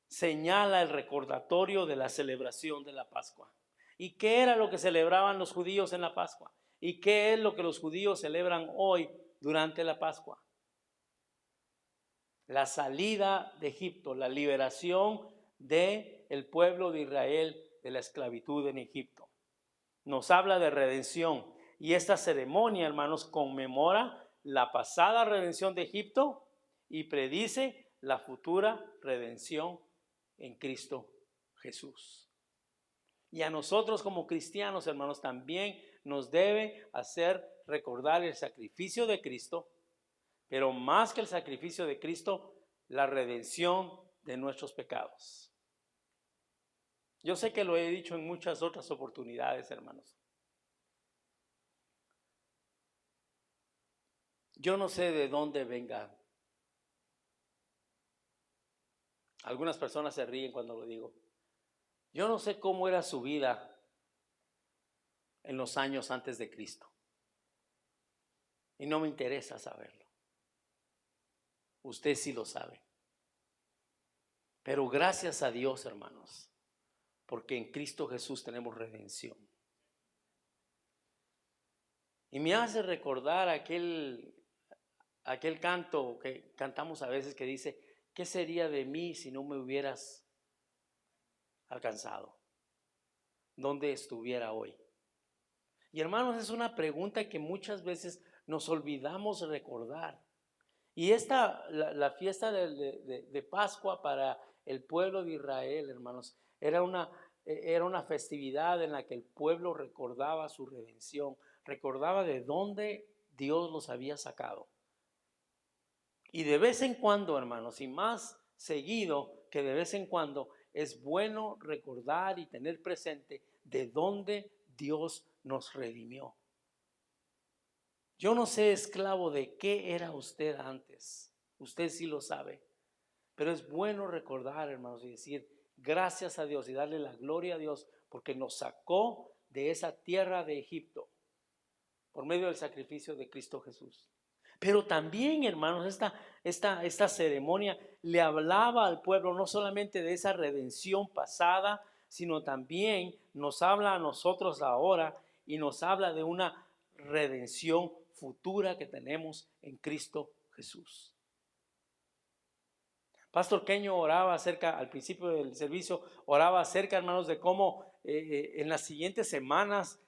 señala el recordatorio de la celebración de la Pascua. ¿Y qué era lo que celebraban los judíos en la Pascua? ¿Y qué es lo que los judíos celebran hoy durante la Pascua? La salida de Egipto, la liberación del pueblo de Israel de la esclavitud en Egipto. Nos habla de redención, y esta ceremonia, hermanos, conmemora la pasada redención de Egipto y predice la futura redención en Cristo Jesús. Y a nosotros como cristianos, hermanos, también nos debe hacer recordar el sacrificio de Cristo, pero más que el sacrificio de Cristo, la redención de nuestros pecados. Yo sé que lo he dicho en muchas otras oportunidades, hermanos. Yo no sé de dónde venga. Algunas personas se ríen cuando lo digo. Yo no sé cómo era su vida en los años antes de Cristo. Y no me interesa saberlo. Usted sí lo sabe. Pero gracias a Dios, hermanos, porque en Cristo Jesús tenemos redención. Y me hace recordar aquel canto que cantamos a veces que dice: ¿qué sería de mí si no me hubieras alcanzado? ¿Dónde estuviera hoy? Y hermanos, es una pregunta que muchas veces nos olvidamos recordar. Y la fiesta de Pascua para el pueblo de Israel, hermanos, era una festividad en la que el pueblo recordaba su redención, recordaba de dónde Dios los había sacado. Y de vez en cuando, hermanos, y más seguido que de vez en cuando, es bueno recordar y tener presente de dónde Dios nos redimió. Yo no sé, esclavo, de qué era usted antes. Usted sí lo sabe. Pero es bueno recordar, hermanos, y decir gracias a Dios y darle la gloria a Dios porque nos sacó de esa tierra de Egipto por medio del sacrificio de Cristo Jesús. Pero también, hermanos, esta ceremonia le hablaba al pueblo no solamente de esa redención pasada, sino también nos habla a nosotros ahora y nos habla de una redención futura que tenemos en Cristo Jesús. Pastor Queño oraba acerca, al principio del servicio, oraba acerca, hermanos, de cómo en las siguientes semanas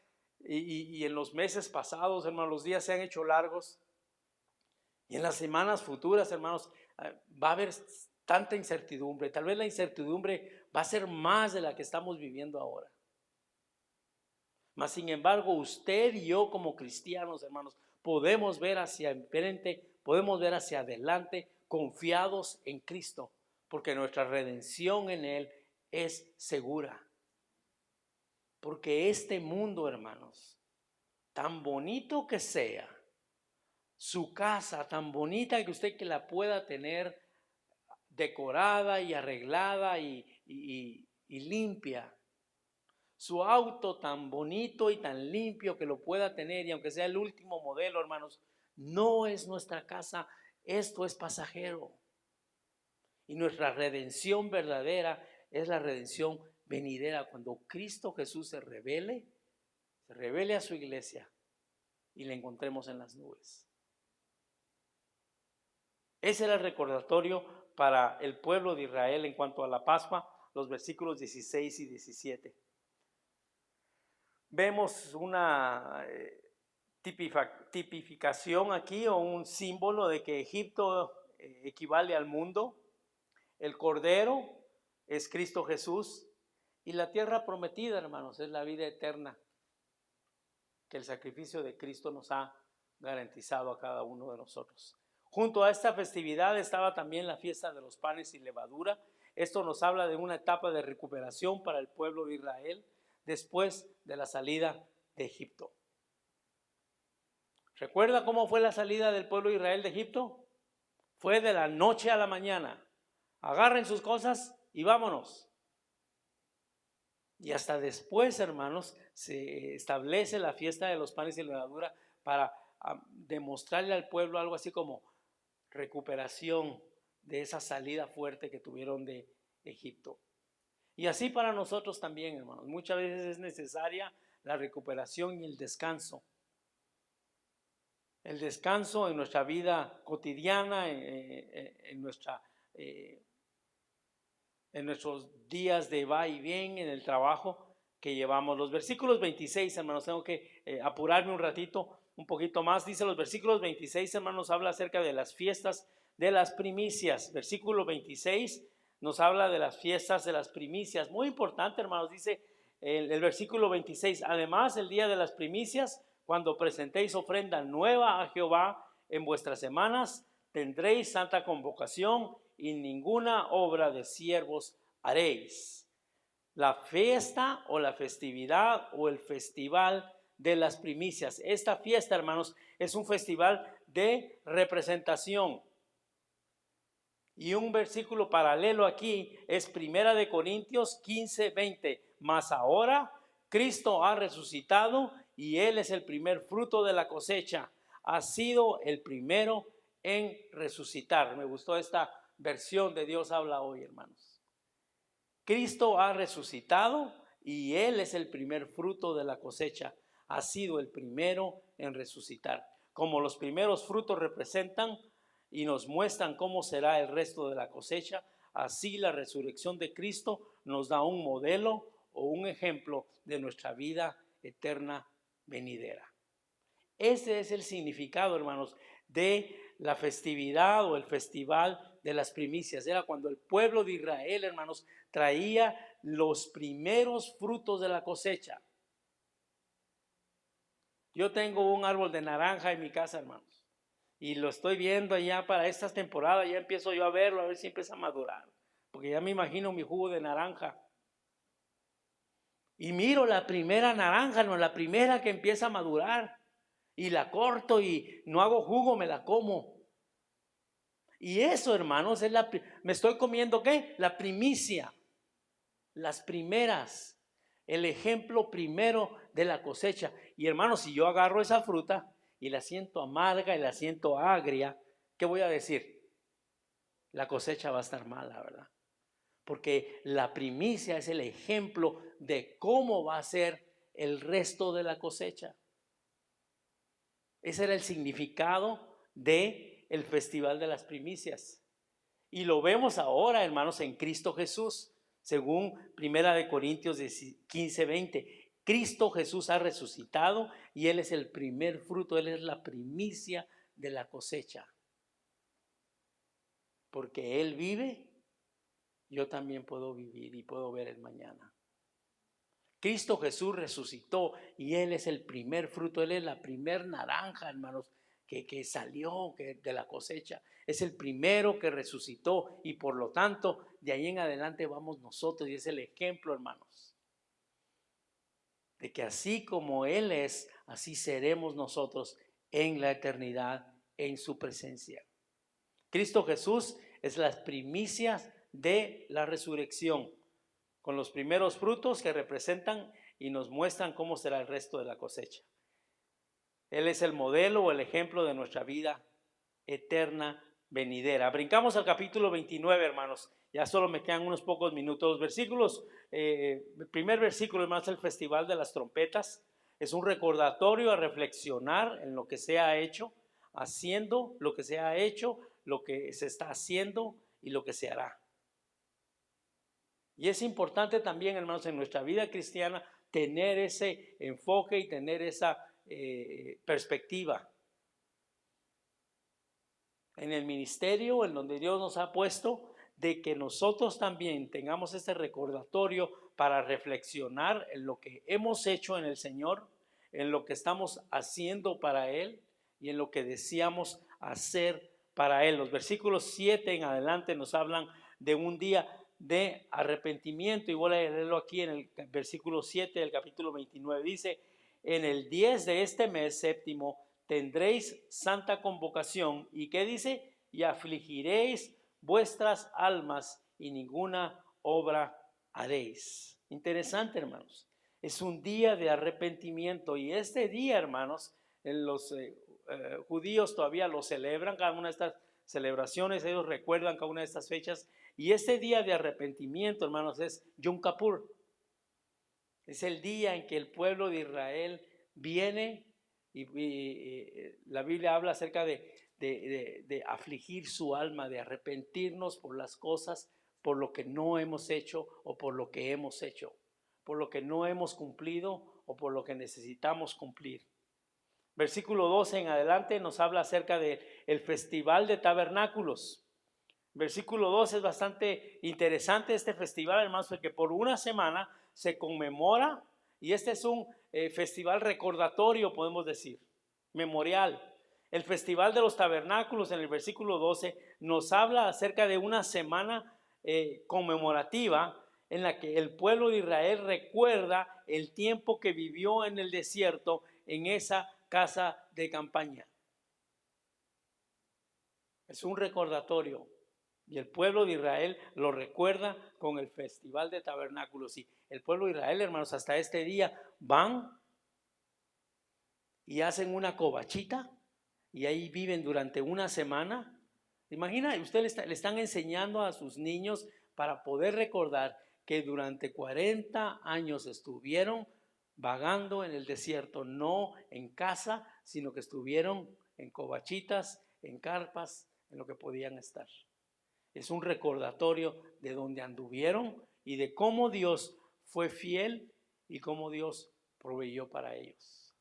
y en los meses pasados, hermanos, los días se han hecho largos. Y en las semanas futuras, hermanos, va a haber tanta incertidumbre. Tal vez la incertidumbre va a ser más de la que estamos viviendo ahora. Mas, sin embargo, usted y yo como cristianos, hermanos, podemos ver hacia enfrente, podemos ver hacia adelante, confiados en Cristo, porque nuestra redención en Él es segura. Porque este mundo, hermanos, tan bonito que sea, su casa tan bonita que usted que la pueda tener decorada y arreglada y limpia, su auto tan bonito y tan limpio que lo pueda tener, y aunque sea el último modelo, hermanos, no es nuestra casa. Esto es pasajero. Y nuestra redención verdadera es la redención venidera, cuando Cristo Jesús se revele a su iglesia y le encontremos en las nubes. Ese era el recordatorio para el pueblo de Israel en cuanto a la Pascua, los versículos 16 y 17. Vemos una tipificación aquí, o un símbolo de que Egipto equivale al mundo. El Cordero es Cristo Jesús, y la tierra prometida, hermanos, es la vida eterna que el sacrificio de Cristo nos ha garantizado a cada uno de nosotros. Junto a esta festividad estaba también la fiesta de los panes sin levadura. Esto nos habla de una etapa de recuperación para el pueblo de Israel después de la salida de Egipto. ¿Recuerda cómo fue la salida del pueblo de Israel de Egipto? Fue de la noche a la mañana. Agarren sus cosas y vámonos. Y hasta después, hermanos, se establece la fiesta de los panes sin levadura para demostrarle al pueblo algo así como recuperación de esa salida fuerte que tuvieron de Egipto. Y así para nosotros también, hermanos, muchas veces es necesaria la recuperación y el descanso. El descanso en nuestra vida cotidiana, en nuestros días de va y bien, en el trabajo que llevamos. Los versículos 26, hermanos, tengo que apurarme un ratito, un poquito más. Dice los versículos 26, hermanos, habla acerca de las fiestas de las primicias. Versículo 26 nos habla de las fiestas de las primicias. Muy importante, hermanos, dice el versículo 26. Además, el día de las primicias, cuando presentéis ofrenda nueva a Jehová en vuestras semanas, tendréis santa convocación y ninguna obra de siervos haréis. La fiesta o la festividad o el festival de las primicias. Esta fiesta, hermanos, es un festival de representación. Y un versículo paralelo aquí es 1 Corintios 15:20. Mas ahora Cristo ha resucitado y Él es el primer fruto de la cosecha. Ha sido el primero en resucitar. Me gustó esta versión de Dios habla hoy, hermanos. Cristo ha resucitado y Él es el primer fruto de la cosecha. Ha sido el primero en resucitar. Como los primeros frutos representan y nos muestran cómo será el resto de la cosecha, así la resurrección de Cristo nos da un modelo o un ejemplo de nuestra vida eterna venidera. Ese es el significado, hermanos, de la festividad o el festival de las primicias. Era cuando el pueblo de Israel, hermanos, traía los primeros frutos de la cosecha. Yo tengo un árbol de naranja en mi casa, hermanos, y lo estoy viendo ya para estas temporadas. Ya empiezo yo a verlo, a ver si empieza a madurar, porque ya me imagino mi jugo de naranja. Y miro la primera naranja, no, la primera que empieza a madurar, y la corto y no hago jugo, me la como. Y eso, hermanos, es me estoy comiendo ¿qué? La primicia, las primeras, el ejemplo primero de la cosecha. Y hermanos, si yo agarro esa fruta y la siento amarga y la siento agria, ¿qué voy a decir? La cosecha va a estar mala, ¿verdad? Porque la primicia es el ejemplo de cómo va a ser el resto de la cosecha. Ese era el significado del Festival de las Primicias. Y lo vemos ahora, hermanos, en Cristo Jesús, según 1 Corintios 15:20. Cristo Jesús ha resucitado y Él es el primer fruto, Él es la primicia de la cosecha. Porque Él vive, yo también puedo vivir y puedo ver el mañana. Cristo Jesús resucitó y Él es el primer fruto, Él es la primer naranja, hermanos, que salió de la cosecha. Es el primero que resucitó y por lo tanto de ahí en adelante vamos nosotros y es el ejemplo, hermanos, de que así como Él es, así seremos nosotros en la eternidad, en su presencia. Cristo Jesús es las primicias de la resurrección, con los primeros frutos que representan y nos muestran cómo será el resto de la cosecha. Él es el modelo o el ejemplo de nuestra vida eterna venidera. Brincamos al capítulo 29, hermanos. Ya solo me quedan unos pocos minutos. Versículos, el primer versículo, hermanos, el festival de las trompetas. Es un recordatorio a reflexionar en lo que se ha hecho, haciendo lo que se ha hecho, lo que se está haciendo y lo que se hará. Y es importante también, hermanos, en nuestra vida cristiana tener ese enfoque y tener esa perspectiva. En el ministerio en donde Dios nos ha puesto, de que nosotros también tengamos este recordatorio para reflexionar en lo que hemos hecho en el Señor, en lo que estamos haciendo para Él y en lo que deseamos hacer para Él. Los versículos 7 en adelante nos hablan de un día de arrepentimiento y voy a leerlo aquí en el versículo 7 del capítulo 29. Dice: en el 10 de este mes séptimo tendréis santa convocación. ¿Y qué dice? Y afligiréis vuestras almas y ninguna obra haréis. Interesante, hermanos. Es un día de arrepentimiento y este día, hermanos, los judíos todavía lo celebran, cada una de estas celebraciones, ellos recuerdan cada una de estas fechas. Y este día de arrepentimiento, hermanos, es Yom Kippur. Es el día en que el pueblo de Israel viene y la Biblia habla acerca de afligir su alma, de arrepentirnos por las cosas, por lo que no hemos hecho o por lo que hemos hecho, por lo que no hemos cumplido o por lo que necesitamos cumplir. Versículo 12 en adelante nos habla acerca del festival de tabernáculos. Versículo 12 es bastante interesante este festival, hermanos, porque por una semana se conmemora y este es un festival recordatorio, podemos decir, memorial. El festival de los tabernáculos en el versículo 12 nos habla acerca de una semana conmemorativa en la que el pueblo de Israel recuerda el tiempo que vivió en el desierto en esa casa de campaña. Es un recordatorio. Y el pueblo de Israel lo recuerda con el festival de tabernáculos. Y el pueblo de Israel, hermanos, hasta este día van y hacen una covachita y ahí viven durante una semana. Imagina, usted le están enseñando a sus niños para poder recordar que durante 40 años estuvieron vagando en el desierto, no en casa, sino que estuvieron en covachitas, en carpas, en lo que podían estar. Es un recordatorio de donde anduvieron y de cómo Dios fue fiel y cómo Dios proveyó para ellos.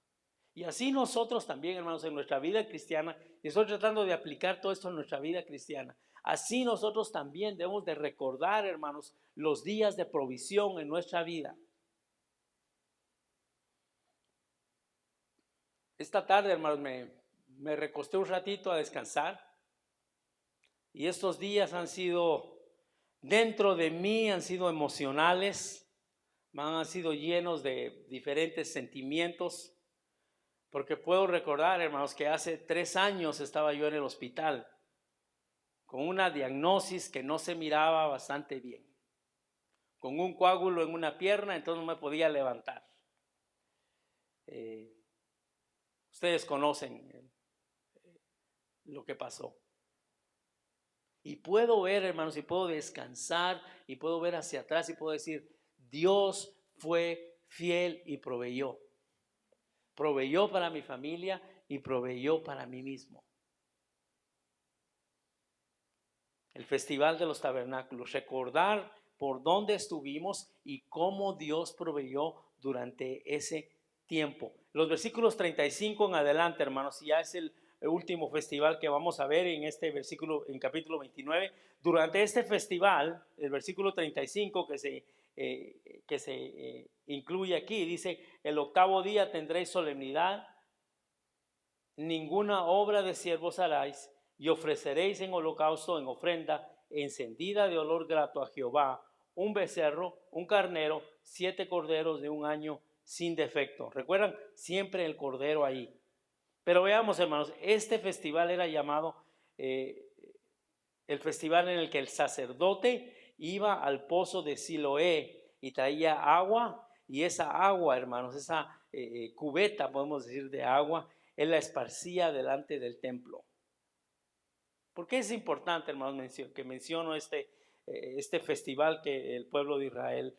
Y así nosotros también, hermanos, en nuestra vida cristiana, y estoy tratando de aplicar todo esto en nuestra vida cristiana, así nosotros también debemos de recordar, hermanos, los días de provisión en nuestra vida. Esta tarde, hermanos, me recosté un ratito a descansar y estos días han sido, dentro de mí han sido emocionales, han sido llenos de diferentes sentimientos, porque puedo recordar, hermanos, que hace 3 años estaba yo en el hospital con una diagnosis que no se miraba bastante bien, con un coágulo en una pierna, entonces no me podía levantar. Usted Ustedes conocen lo que pasó. Y puedo ver, hermanos, y puedo descansar, y puedo ver hacia atrás, y puedo decir, Dios fue fiel y proveyó. Proveyó para mi familia y proveyó para mí mismo. El Festival de los Tabernáculos, recordar por dónde estuvimos y cómo Dios proveyó durante ese tiempo. Los versículos 35 en adelante, hermanos, ya es el último festival que vamos a ver en este versículo, en capítulo 29. Durante este festival, el versículo 35 que se incluye aquí, dice, el 8º día tendréis solemnidad, ninguna obra de siervos haráis, y ofreceréis en holocausto, en ofrenda encendida de olor grato a Jehová, un becerro, un carnero, 7 corderos de un año sin defecto. ¿Recuerdan? Siempre el cordero ahí. Pero veamos, hermanos, este festival era llamado el festival en el que el sacerdote iba al pozo de Siloé y traía agua, y esa agua, hermanos, esa cubeta, podemos decir, de agua, él la esparcía delante del templo. ¿Por qué es importante, hermanos, que menciono este festival que el pueblo de Israel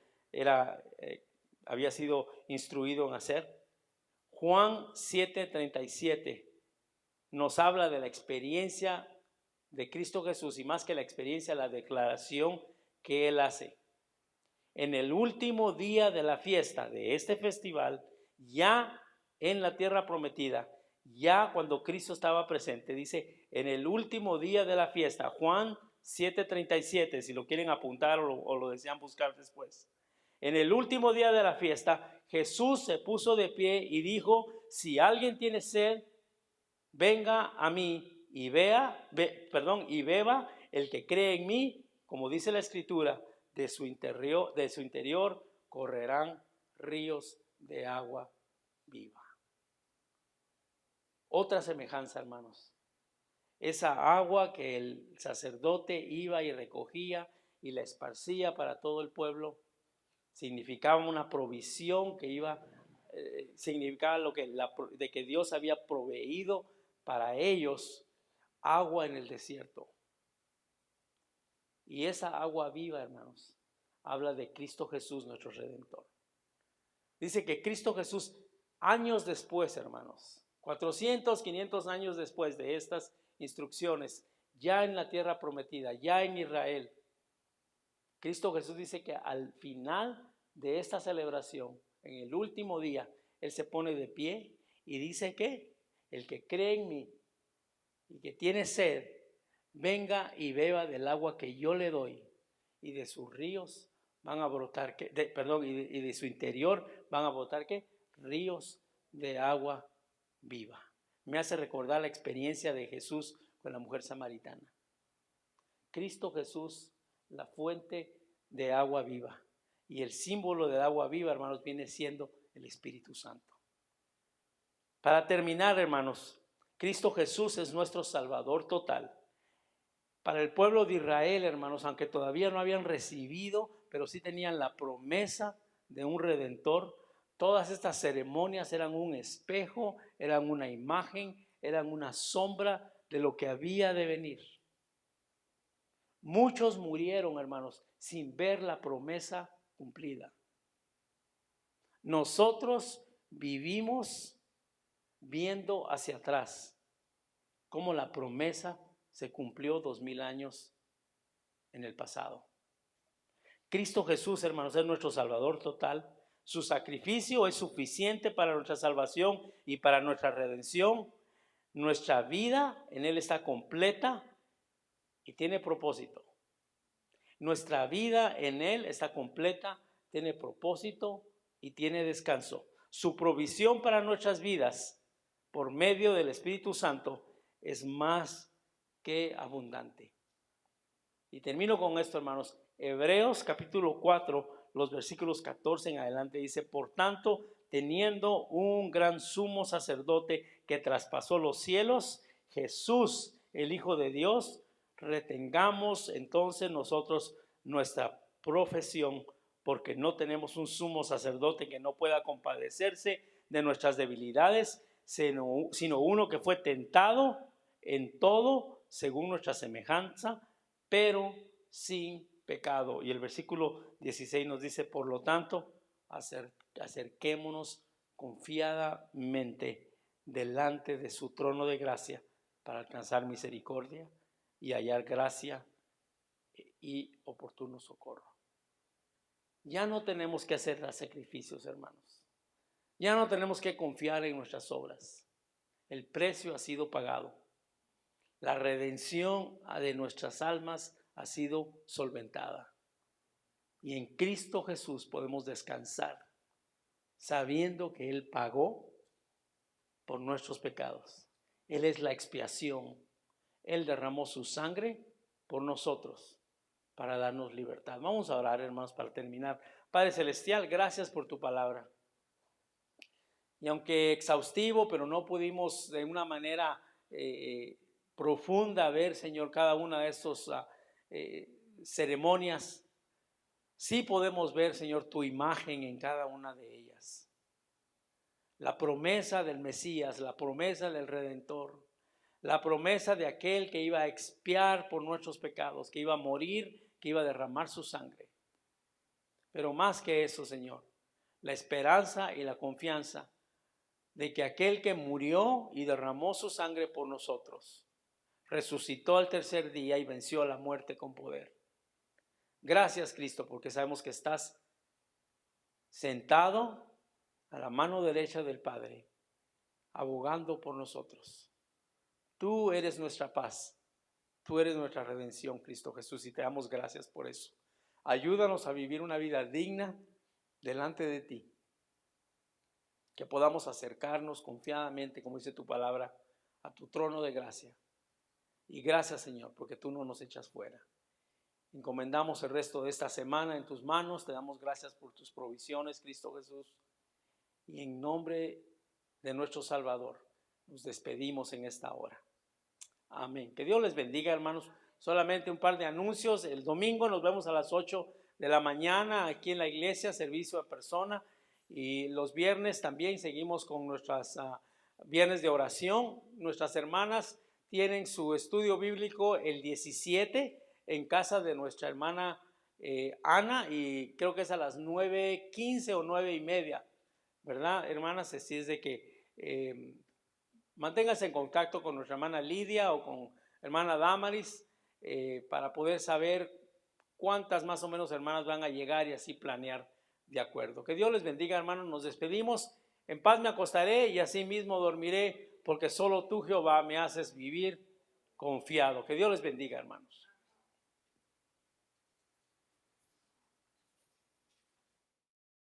había sido instruido en hacer? Juan 7:37 nos habla de la experiencia de Cristo Jesús, y más que la experiencia, la declaración que Él hace. En el último día de la fiesta de este festival, ya en la tierra prometida, ya cuando Cristo estaba presente, dice, en el último día de la fiesta, Juan 7:37, si lo quieren apuntar o lo desean buscar después. En el último día de la fiesta, Jesús se puso de pie y dijo, si alguien tiene sed, venga a mí y beba, el que cree en mí, como dice la Escritura, de su interior correrán ríos de agua viva. Otra semejanza, hermanos, esa agua que el sacerdote iba y recogía y la esparcía para todo el pueblo, significaba una provisión que significaba de que Dios había proveído para ellos agua en el desierto. Y esa agua viva, hermanos, habla de Cristo Jesús, nuestro Redentor. Dice que Cristo Jesús, años después, hermanos, 400, 500 años después de estas instrucciones, ya en la tierra prometida, ya en Israel, Cristo Jesús dice que al final de esta celebración, en el último día, Él se pone de pie y dice que el que cree en mí y que tiene sed, venga y beba del agua que yo le doy, y de sus ríos van a brotar, y de su interior van a brotar ¿qué? Ríos de agua viva. Me hace recordar la experiencia de Jesús con la mujer samaritana. Cristo Jesús, la fuente de agua viva, y el símbolo del agua viva, hermanos, viene siendo el Espíritu Santo. Para terminar, hermanos, Cristo Jesús es nuestro Salvador total. Para el pueblo de Israel, hermanos, aunque todavía no habían recibido, pero sí tenían la promesa de un Redentor, todas estas ceremonias eran un espejo, eran una imagen, eran una sombra de lo que había de venir. Muchos murieron, hermanos, sin ver la promesa cumplida. Nosotros vivimos viendo hacia atrás cómo la promesa se cumplió 2000 años en el pasado. Cristo Jesús, hermanos, es nuestro Salvador total. Su sacrificio es suficiente para nuestra salvación y para nuestra redención. Nuestra vida en Él está completa y tiene propósito. Nuestra vida en Él está completa, tiene propósito y tiene descanso. Su provisión para nuestras vidas por medio del Espíritu Santo es más que abundante. Y termino con esto, hermanos. Hebreos capítulo 4, los versículos 14 en adelante dice, por tanto, teniendo un gran sumo sacerdote que traspasó los cielos, Jesús, el Hijo de Dios, retengamos entonces nosotros nuestra profesión, porque no tenemos un sumo sacerdote que no pueda compadecerse de nuestras debilidades, sino uno que fue tentado en todo según nuestra semejanza, pero sin pecado. Y el versículo 16 nos dice, por lo tanto, acerquémonos confiadamente delante de su trono de gracia para alcanzar misericordia y hallar gracia y oportuno socorro. Ya no tenemos que hacer sacrificios, hermanos. Ya no tenemos que confiar en nuestras obras. El precio ha sido pagado. La redención de nuestras almas ha sido solventada. Y en Cristo Jesús podemos descansar, sabiendo que Él pagó por nuestros pecados. Él es la expiación. Él derramó su sangre por nosotros para darnos libertad. Vamos a orar, hermanos, para terminar. Padre Celestial, gracias por tu palabra. Y aunque exhaustivo, pero no pudimos de una manera profunda ver, Señor, cada una de estas ceremonias, sí podemos ver, Señor, tu imagen en cada una de ellas. La promesa del Mesías, la promesa del Redentor, la promesa de aquel que iba a expiar por nuestros pecados, que iba a morir, que iba a derramar su sangre. Pero más que eso, Señor, la esperanza y la confianza de que aquel que murió y derramó su sangre por nosotros, resucitó al tercer día y venció a la muerte con poder. Gracias, Cristo, porque sabemos que estás sentado a la mano derecha del Padre, abogando por nosotros. Tú eres nuestra paz, tú eres nuestra redención, Cristo Jesús, y te damos gracias por eso. Ayúdanos a vivir una vida digna delante de ti, que podamos acercarnos confiadamente, como dice tu palabra, a tu trono de gracia. Y gracias, Señor, porque tú no nos echas fuera. Encomendamos el resto de esta semana en tus manos. Te damos gracias por tus provisiones, Cristo Jesús. Y en nombre de nuestro Salvador, nos despedimos en esta hora. Amén. Que Dios les bendiga, hermanos. Solamente un par de anuncios. El domingo nos vemos a las 8 de la mañana aquí en la iglesia, servicio a persona. Y los viernes también seguimos con nuestras viernes de oración. Nuestras hermanas tienen su estudio bíblico el 17 en casa de nuestra hermana Ana, y creo que es a las 9:15 o 9:30, ¿verdad, hermanas? Así es de que manténganse en contacto con nuestra hermana Lidia o con hermana Damaris para poder saber cuántas más o menos hermanas van a llegar y así planear de acuerdo. Que Dios les bendiga, hermanos. Nos despedimos. En paz me acostaré y así mismo dormiré, porque solo tú, Jehová, me haces vivir confiado. Que Dios les bendiga, hermanos.